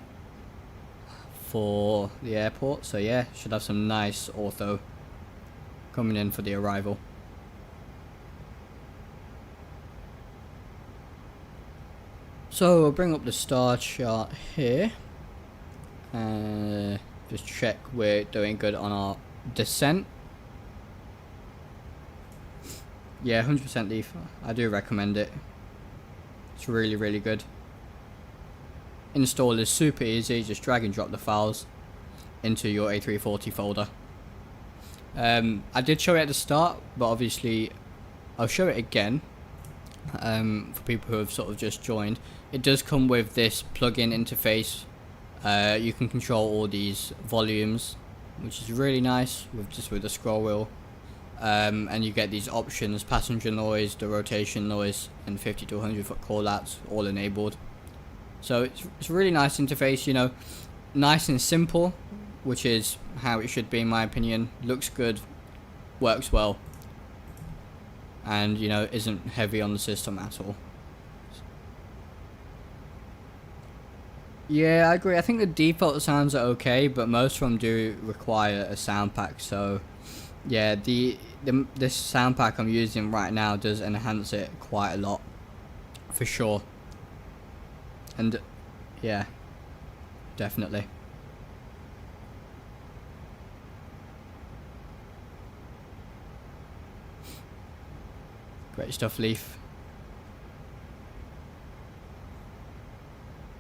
for the airport, so yeah, should have some nice Auto coming in for the arrival. So I'll bring up the star chart here, just check we're doing good on our descent. Yeah, 100% leaf. I do recommend it. It's really good. Install is super easy. Just drag and drop the files into your A340 folder. I did show it at the start, but obviously I'll show it again for people who have sort of just joined. It does come with this plug-in interface. You can control all these volumes, which is really nice with the scroll wheel. And you get these options: passenger noise, the rotation noise, and 50 to 100 foot call-outs, all enabled. So it's a really nice interface, nice and simple, which is how it should be in my opinion. Looks good, works well, and isn't heavy on the system at all. Yeah, I agree. I think the default sounds are okay, but most of them do require a sound pack. So yeah, this sound pack I'm using right now does enhance it quite a lot, for sure. And yeah, definitely. Great stuff, Leaf.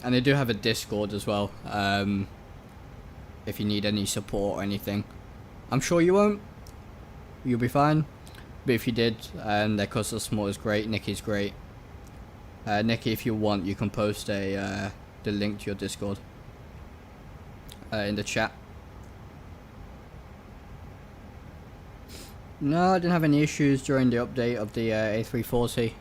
And they do have a Discord as well, if you need any support or anything. I'm sure you won't. You'll be fine. But if you did, their customer support is great. Nikki's great. Nikki, if you want, you can post the link to your Discord in the chat. No, I didn't have any issues during the update of the A340.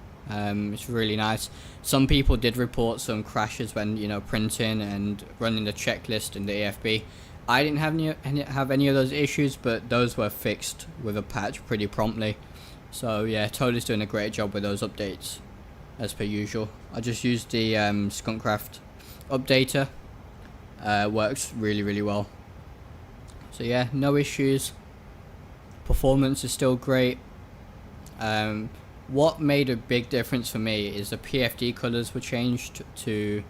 It's really nice. Some people did report some crashes when printing and running the checklist in the AFB. I didn't have any of those issues, but those were fixed with a patch pretty promptly. So yeah, Toad's doing a great job with those updates, as per usual. I just used the Skunkcraft updater. Works really well. So yeah, no issues. Performance is still great. What made a big difference for me is the PFD colors were changed to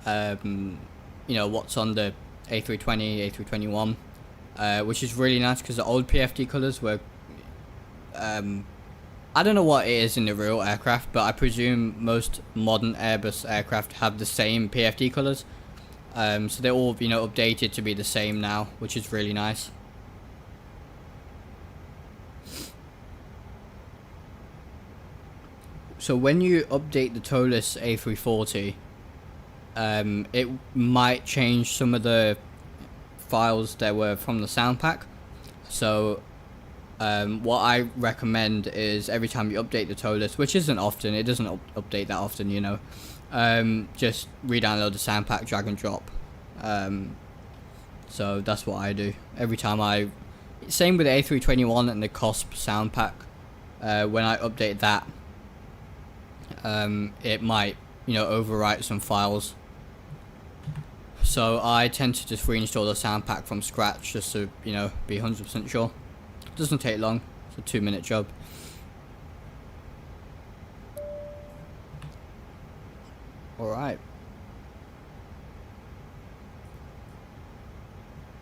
what's on the A320, A321, which is really nice, because the old PFD colors were I don't know what it is in the real aircraft, but I presume most modern Airbus aircraft have the same PFD colors. So they're all updated to be the same now, which is really nice. So when you update the TOLUS A340, it might change some of the files that were from the sound pack. So what I recommend is every time you update the TOLUS, which isn't often, it doesn't update that often, just re-download the sound pack, drag and drop, So that's what I do every time same with the A321 and the COSP Soundpack. When I update that, it might, overwrite some files. So I tend to just reinstall the Soundpack from scratch just to, be 100% sure. It doesn't take long. It's a 2-minute job. Alright.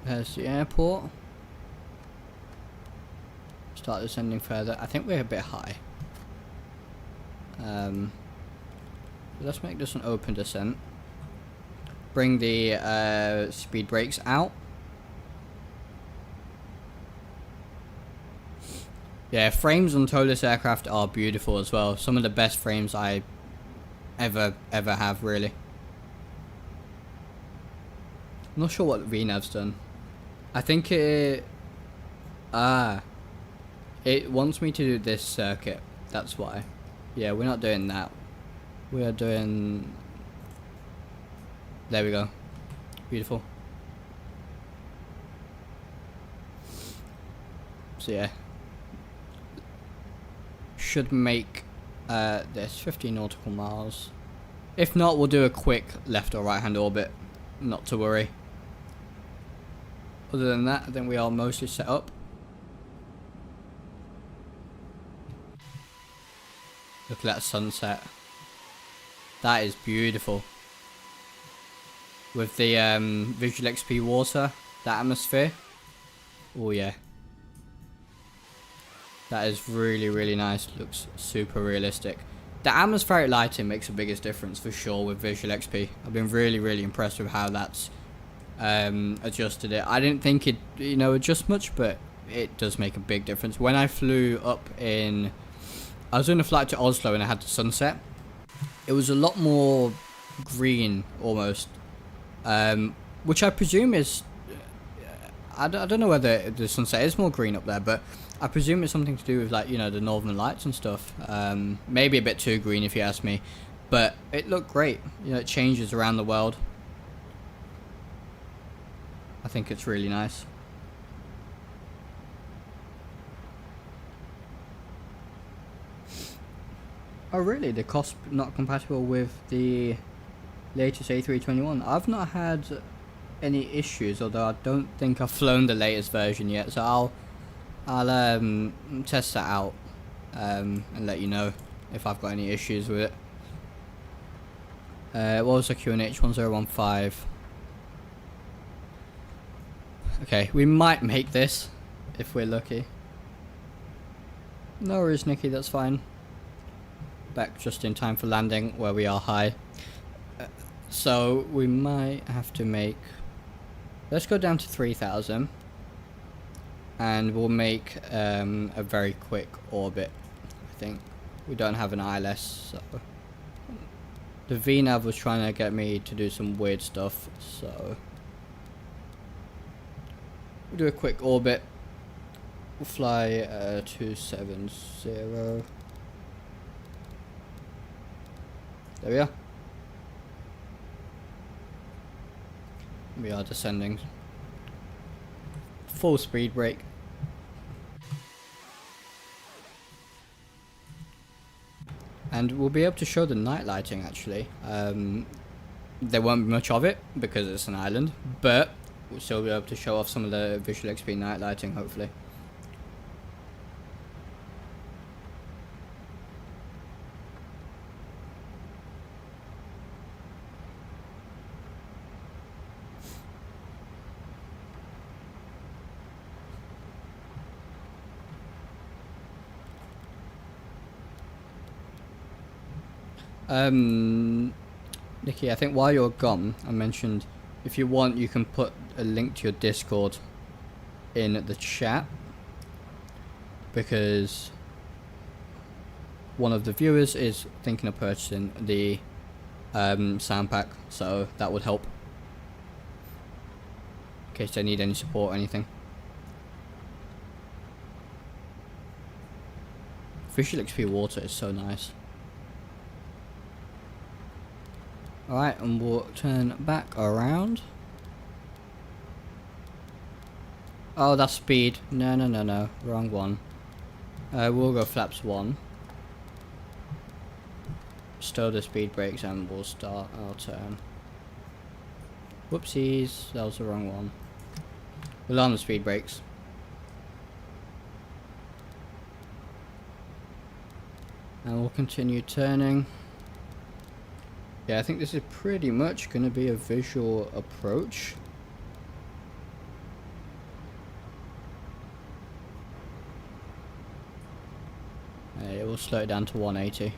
There's the airport. Start descending further. I think we're a bit high. Let's make this an open descent. Bring the speed brakes out. Yeah, frames on towless aircraft are beautiful as well. Some of the best frames I ever have, really. I'm not sure what VNav's done. I think it wants me to do this circuit. That's why. Yeah, we're not doing that. We are doing... There we go. Beautiful. So yeah. Should make this 15 nautical miles. If not, we'll do a quick left or right hand orbit. Not to worry. Other than that, I think we are mostly set up. Look at that sunset. That is beautiful. With the Visual XP water, that atmosphere. Oh yeah. That is really, really nice. Looks super realistic. The atmospheric lighting makes the biggest difference for sure with Visual XP. I've been really, really impressed with how that's adjusted it. I didn't think it, adjust much, but it does make a big difference. When I flew up I was doing a flight to Oslo and I had the sunset. It was a lot more green almost, which I presume is, I don't know whether the sunset is more green up there, but I presume it's something to do with the northern lights and stuff. Maybe a bit too green if you ask me, but it looked great. It changes around the world. I think it's really nice. Oh really? The COSP not compatible with the latest A321? I've not had any issues, although I don't think I've flown the latest version yet, so I'll test that out and let you know if I've got any issues with it. What was the QNH 1015? Okay, we might make this if we're lucky. No worries, Nikki, that's fine. Back just in time for landing where we are high. So we might have to make... Let's go down to 3,000. And we'll make a very quick orbit, I think. We don't have an ILS, so... The VNav was trying to get me to do some weird stuff, so... We'll do a quick orbit. We'll fly 270. There we are. We are descending. Full speed brake. And we'll be able to show the night lighting actually. There won't be much of it because it's an island, but we'll still be able to show off some of the Visual XP night lighting hopefully. Nikki, I think while you're gone, I mentioned if you want you can put a link to your Discord in the chat, because one of the viewers is thinking of purchasing the Soundpack, so that would help in case they need any support or anything. Visual XP water is so nice. Alright, and we'll turn back around. Oh, that's speed. No, no, no, no. Wrong one. We'll go flaps 1. Stow the speed brakes and we'll start our turn. Whoopsies, that was the wrong one. We'll on the speed brakes. And we'll continue turning. Yeah, I think this is pretty much going to be a visual approach. Yeah, we'll slow it down to 180.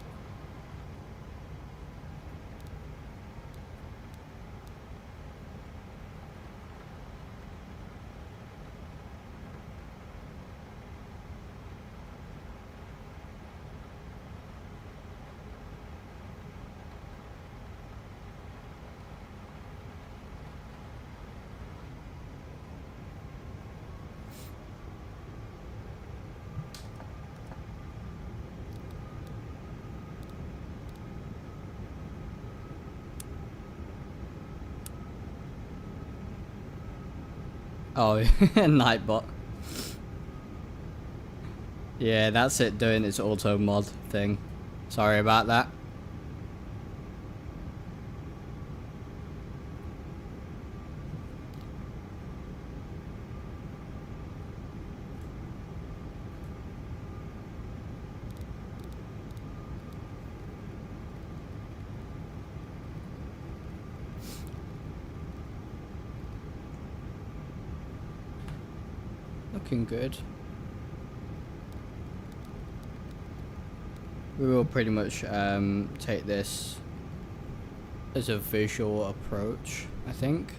Oh, Nightbot. Yeah, that's it doing its auto mod thing. Sorry about that. Looking good. We will pretty much take this as a visual approach, I think.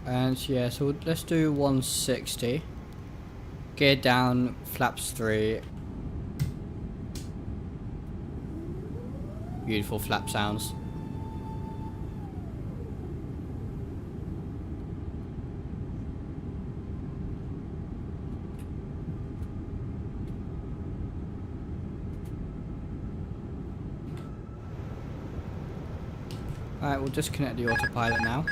And yeah, so let's do 160. Gear down, flaps 3. Beautiful flap sounds. Alright, we'll disconnect the autopilot now.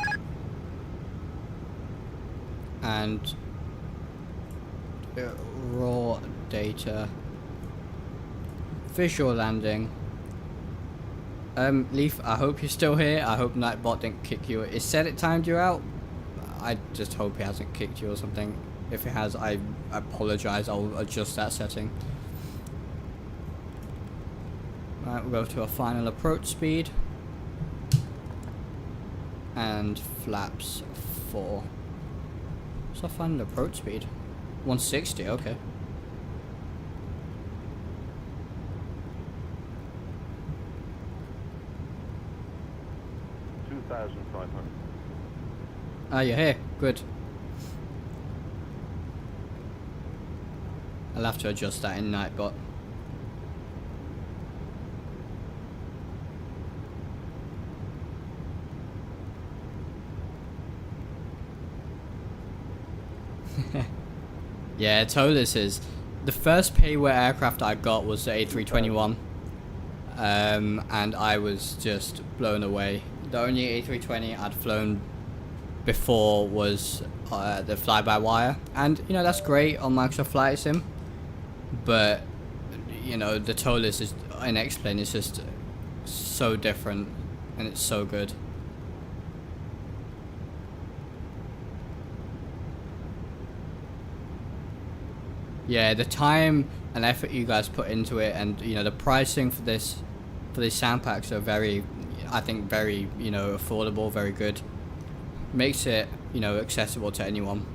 And raw data, visual landing. Leaf, I hope you're still here. I hope Nightbot didn't kick you. It said it timed you out. I just hope it hasn't kicked you or something. If it has, I apologize. I'll adjust that setting. Right, we'll go to our final approach speed and flaps 4. What's our final approach speed? 160, okay. Ah, you're here. Good. I'll have to adjust that in Nightbot. Yeah, Tolis is the first payware aircraft I got was the A321, and I was just blown away. The only A320 I'd flown before was the fly-by-wire, and you know that's great on Microsoft Flight Sim, but you know the Tolis is in X-Plane is just so different, and it's so good. Yeah, the time and effort you guys put into it, and you know the pricing for these sound packs are very, I think, very, you know, affordable, very good. Makes it, you know, accessible to anyone.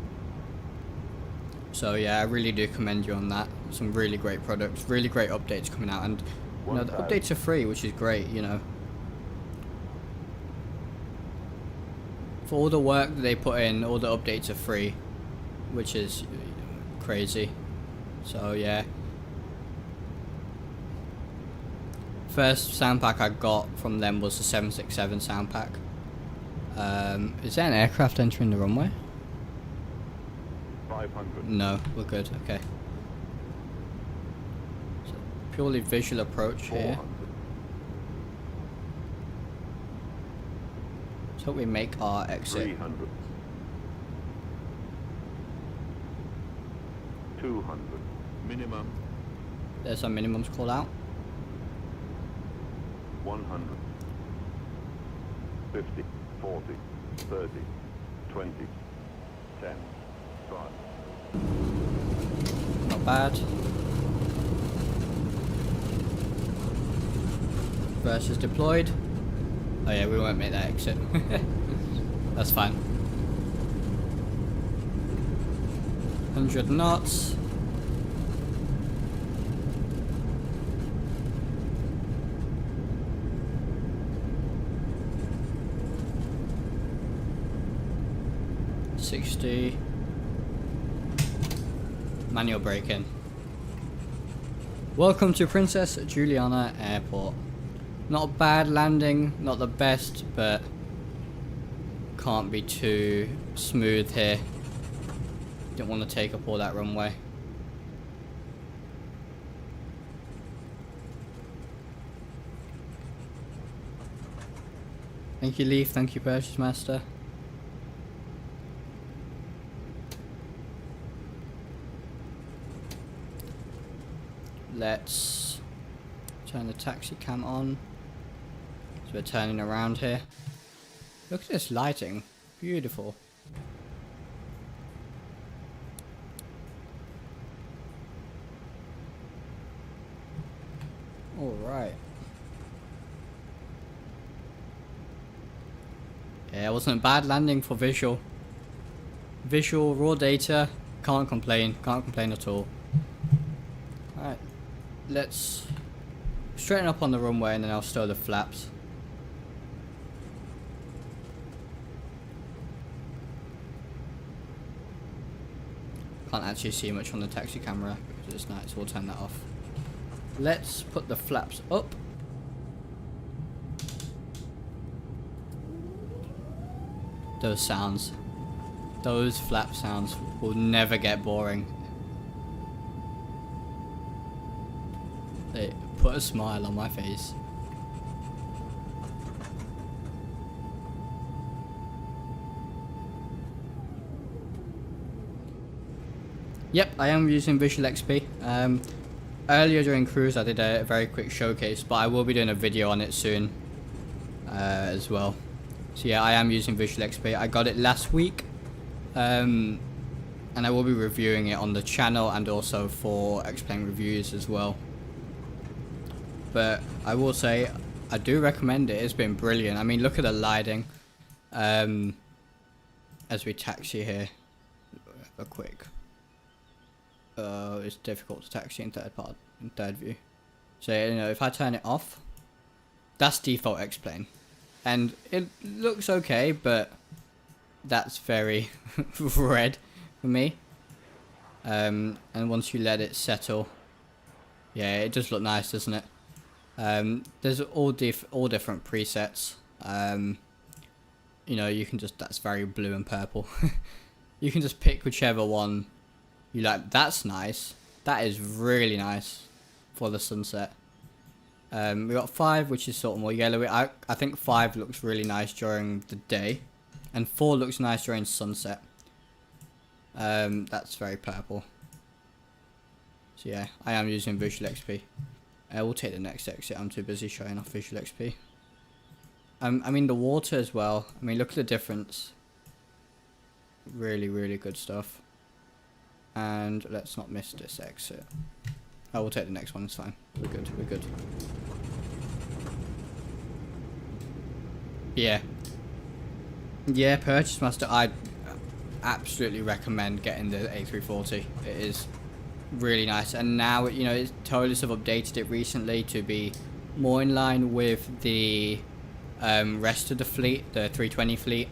So yeah, I really do commend you on that. Some really great products, really great updates coming out, and you know the updates are free, which is great. You know, for all the work that they put in, all the updates are free, which is crazy. So yeah, first sound pack I got from them was the 767 sound pack. Is there an aircraft entering the runway? 500. No, we're good. Okay. So purely visual approach here. 400. So we make our exit. 300. 200. Minimum. There's our minimums call out. 100. 50. 40. 30. 20. 10. 5. Not bad. Versus deployed. Oh yeah, we won't make that exit. That's fine. 100 knots. $60. Manual braking. Welcome to Princess Juliana Airport. Not a bad landing, not the best, but can't be too smooth here. Didn't want to take up all that runway. Thank you, Leaf. Thank you, Purchase Master. Let's turn the taxi cam on. So we're turning around here. Look at this lighting. Beautiful. Alright. Yeah, it wasn't a bad landing for visual. Visual, raw data. Can't complain. Can't complain at all. Alright. Let's straighten up on the runway and then I'll stow the flaps. Can't actually see much on the taxi camera because it's night, so we'll turn that off. Let's put the flaps up. Those sounds. Those flap sounds will never get boring. They put a smile on my face. Yep, I am using Visual XP. Earlier during cruise I did a very quick showcase, but I will be doing a video on it soon as well. So yeah, I am using Visual XP. I got it last week, and I will be reviewing it on the channel and also for X-Plane reviews as well. But I will say, I do recommend it. It's been brilliant. I mean, look at the lighting. As we taxi here, a quick. It's difficult to taxi in third view. So you know, if I turn it off, that's default X-Plane, and it looks okay, but that's very red for me. And once you let it settle, yeah, it does look nice, doesn't it? There's all different presets. You know, you can just, that's very blue and purple. You can just pick whichever one you like. That's nice. That is really nice for the sunset. We got 5, which is sort of more yellowy. I think 5 looks really nice during the day, and 4 looks nice during sunset. That's very purple. So yeah, I am using Visual XP. We'll take the next exit. I'm too busy showing off Visual XP. I mean the water as well. I mean, look at the difference. Really, really good stuff. And let's not miss this exit. Oh, we'll take the next one. It's fine. We're good. We're good. Yeah. Yeah, Purchase Master. I absolutely recommend getting the A340. It is really nice, and now, you know, Toyota have updated it recently to be more in line with the rest of the fleet, the 320 fleet.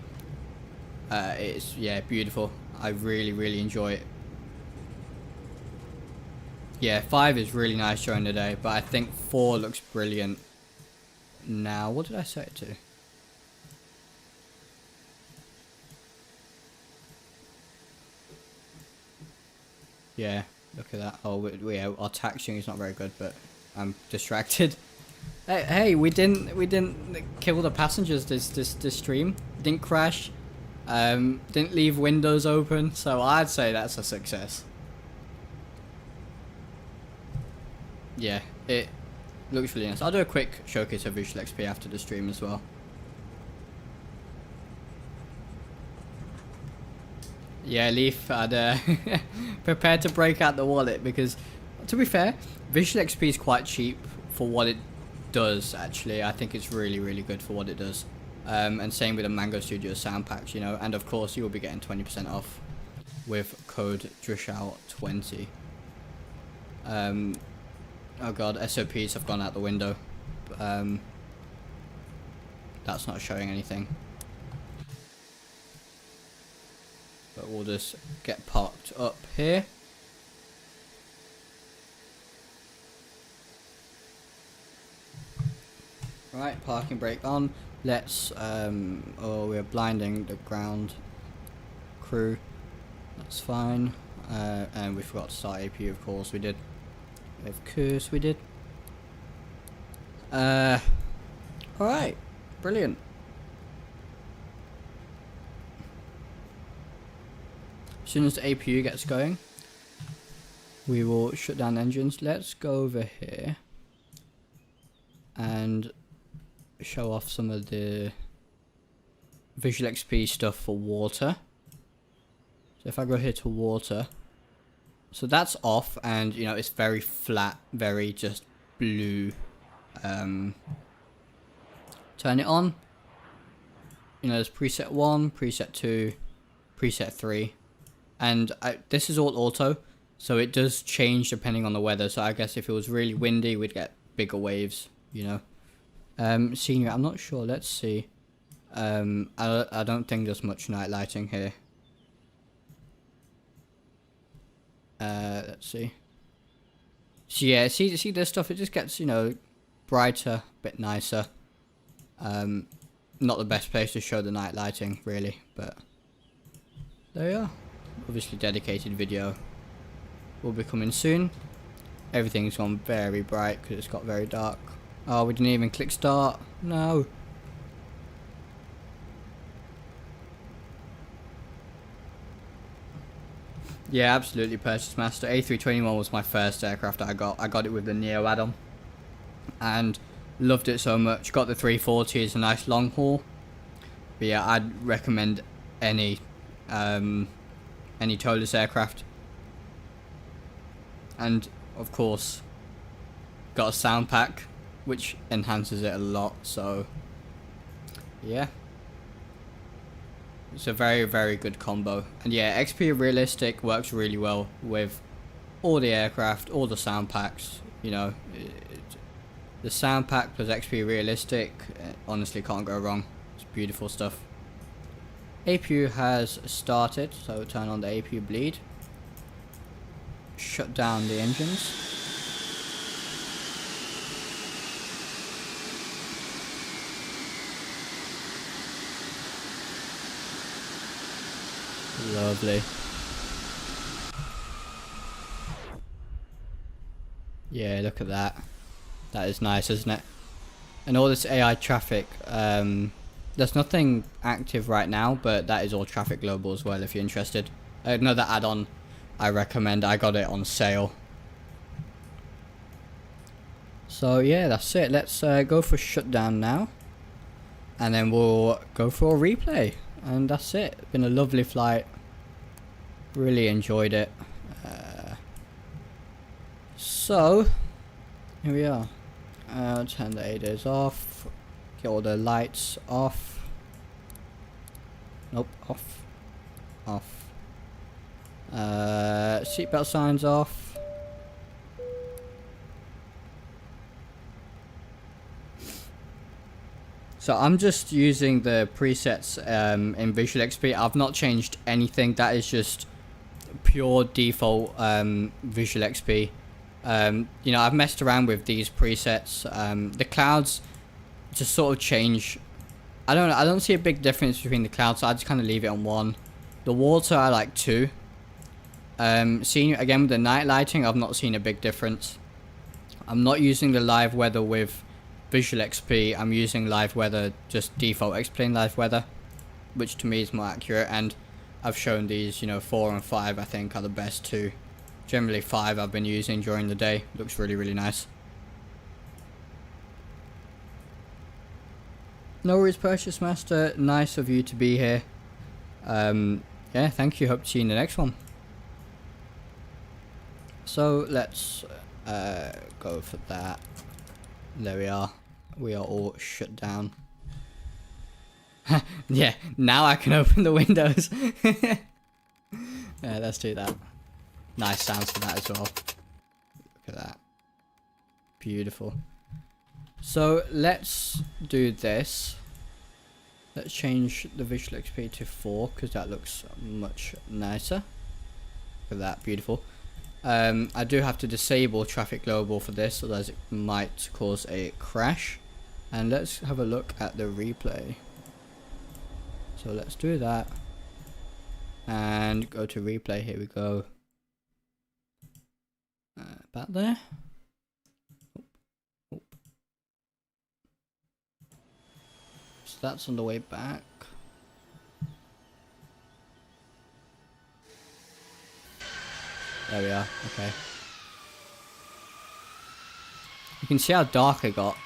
It's, yeah, beautiful. I really, really enjoy it. Yeah, 5 is really nice during the day, but I think 4 looks brilliant. Now, what did I set it to? Yeah, look at that. Oh, our taxiing is not very good, but I'm distracted. Hey, we didn't kill the passengers this stream. Didn't crash. Didn't leave windows open, so I'd say that's a success. Yeah, it looks really nice. I'll do a quick showcase of Visual XP after the stream as well. Yeah, Leaf, I'd prepared to break out the wallet because, to be fair, Visual XP is quite cheap for what it does, actually. I think it's really, really good for what it does. And same with the Mango Studio Soundpacks, you know. And of course, you will be getting 20% off with code Drishal20. Oh god, SOPs have gone out the window. That's not showing anything. But we'll just get parked up here. Right, parking brake on. Let's, oh, we're blinding the ground crew. That's fine. And we forgot to start APU, of course we did. Of course we did. Alright, brilliant. As soon as the APU gets going, we will shut down engines. Let's go over here and show off some of the Visual XP stuff for water. So if I go here to water, so that's off, and you know it's very flat, very just blue. Turn it on. You know, there's preset 1, preset 2, preset 3. And this is all auto, so it does change depending on the weather. So I guess if it was really windy, we'd get bigger waves, you know. Scenery, I'm not sure. Let's see. I don't think there's much night lighting here. Let's see. So yeah, see this stuff. It just gets, you know, brighter, a bit nicer. Not the best place to show the night lighting, really, but there you are. Obviously dedicated video will be coming soon. Everything's gone very bright because it's got very dark. Oh, we didn't even click start. No. Yeah, absolutely, Purchase Master. A321 was my first aircraft I got. I got it with the Neo add-on and loved it so much. Got the 340 as a nice long haul. But yeah, I'd recommend any towless aircraft. And of course, got a sound pack, which enhances it a lot. So yeah, it's a very, very good combo. And yeah, XP Realistic works really well with all the aircraft, all the sound packs. You know, the sound pack plus XP Realistic, honestly can't go wrong. It's beautiful stuff. APU has started, so turn on the APU bleed. Shut down the engines. Lovely. Yeah, look at that. That is nice, isn't it? And all this AI traffic, there's nothing active right now, but that is all Traffic Global as well if you're interested. Another add-on I recommend. I got it on sale. So yeah, that's it. Let's go for shutdown now. And then we'll go for a replay. And that's it. Been a lovely flight. Really enjoyed it. So, here we are. Turn the ADAS off. Get all the lights off. Nope, off. Off. Seatbelt signs off. So I'm just using the presets in Visual XP. I've not changed anything. That is just pure default Visual XP. You know, I've messed around with these presets. The clouds just sort of change. I don't see a big difference between the clouds, so I just kind of leave it on 1. The water I like 2. Seeing again with the night lighting, I've not seen a big difference. I'm not using the live weather with Visual XP. I'm using live weather, just default X-Plane live weather, which to me is more accurate. And I've shown these, you know, 4 and 5 I think are the best two. Generally 5 I've been using during the day. Looks really, really nice. No worries, Purchase Master. Nice of you to be here. Yeah, thank you. Hope to see you in the next one. So let's go for that. There we are. We are all shut down. Yeah, now I can open the windows. Yeah, let's do that. Nice sounds for that as well. Look at that. Beautiful. So let's do this. Let's change the visual XP to 4 because that looks much nicer. Look at that, beautiful. I do have to disable traffic global for this, otherwise it might cause a crash. And let's have a look at the replay. So let's do that. And go to replay, here we go. Back there. Oh. So that's on the way back. There we are, okay. You can see how dark it got.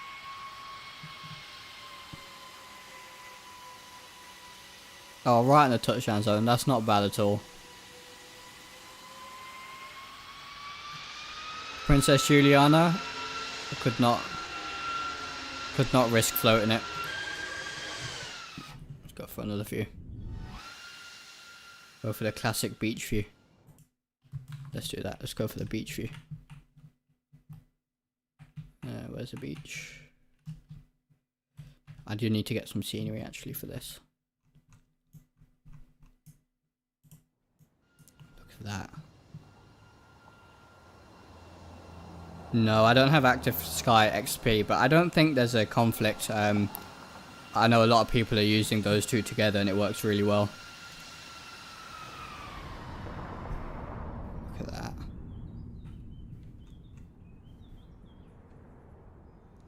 Oh, right in the touchdown zone, that's not bad at all. Princess Juliana, I could not risk floating it. Let's go for another view. Go for the classic beach view. Let's do that. Let's go for the beach view. Where's the beach? I do need to get some scenery actually for this. Look at that. No, I don't have Active Sky XP, but I don't think there's a conflict. I know a lot of people are using those two together and it works really well. Look at that.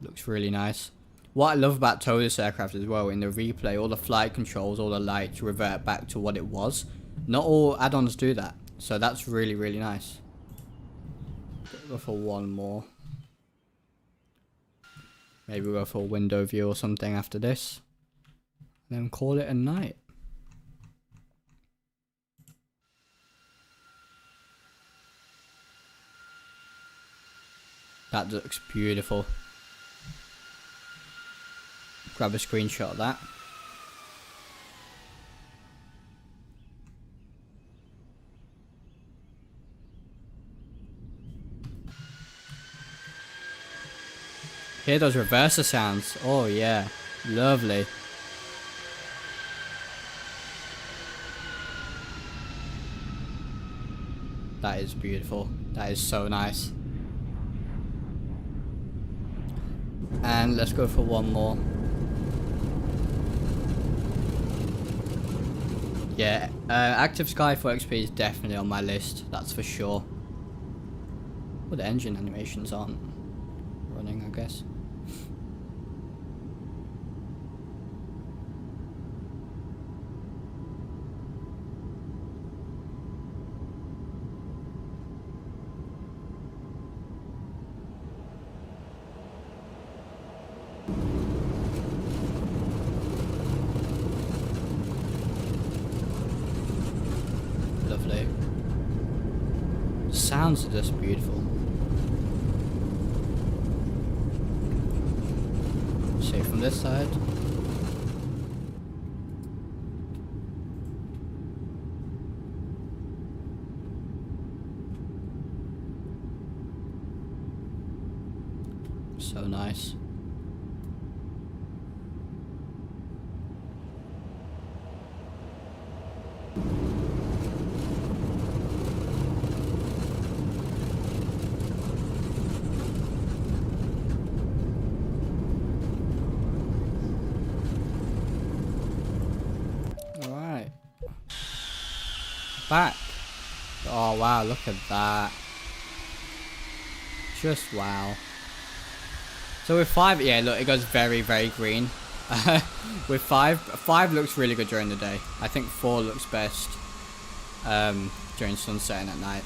Looks really nice. What I love about this aircraft as well, in the replay, all the flight controls, all the lights revert back to what it was. Not all add-ons do that, so that's really, really nice. Go for one more. Maybe we'll go for a window view or something after this. Then call it a night. That looks beautiful. Grab a screenshot of that. Hear those reverser sounds. Oh yeah, lovely. That is beautiful. That is so nice. And let's go for one more. Yeah, Active Sky for XP is definitely on my list, that's for sure. Well, the engine animations aren't running, I guess. Lovely. Sounds are just beautiful. See from this side. So nice. Back. Oh wow, look at that. Just wow. So with 5, yeah, look, it goes very, very green. With 5 looks really good during the day. I think 4 looks best during sunset and at night.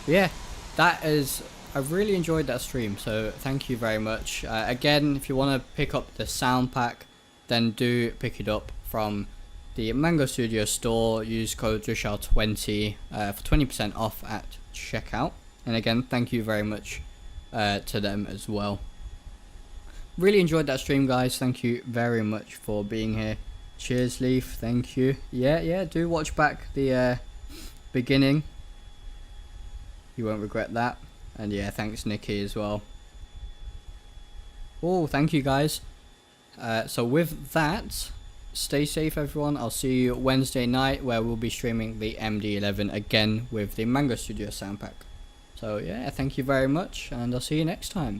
But yeah, that is, I really enjoyed that stream, so thank you very much. Again, if you want to pick up the Soundpack, then do pick it up from the Mango Studio store. Use code Drishal20 for 20% off at checkout. And again, thank you very much to them as well. Really enjoyed that stream, guys. Thank you very much for being here. Cheers, Leaf. Thank you. Yeah, do watch back the beginning. You won't regret that. And yeah, thanks, Nikki, as well. Oh, thank you, guys. So with that, stay safe, everyone. I'll see you Wednesday night, where we'll be streaming the MD11 again with the Mango Studio Soundpack. So yeah, thank you very much, and I'll see you next time.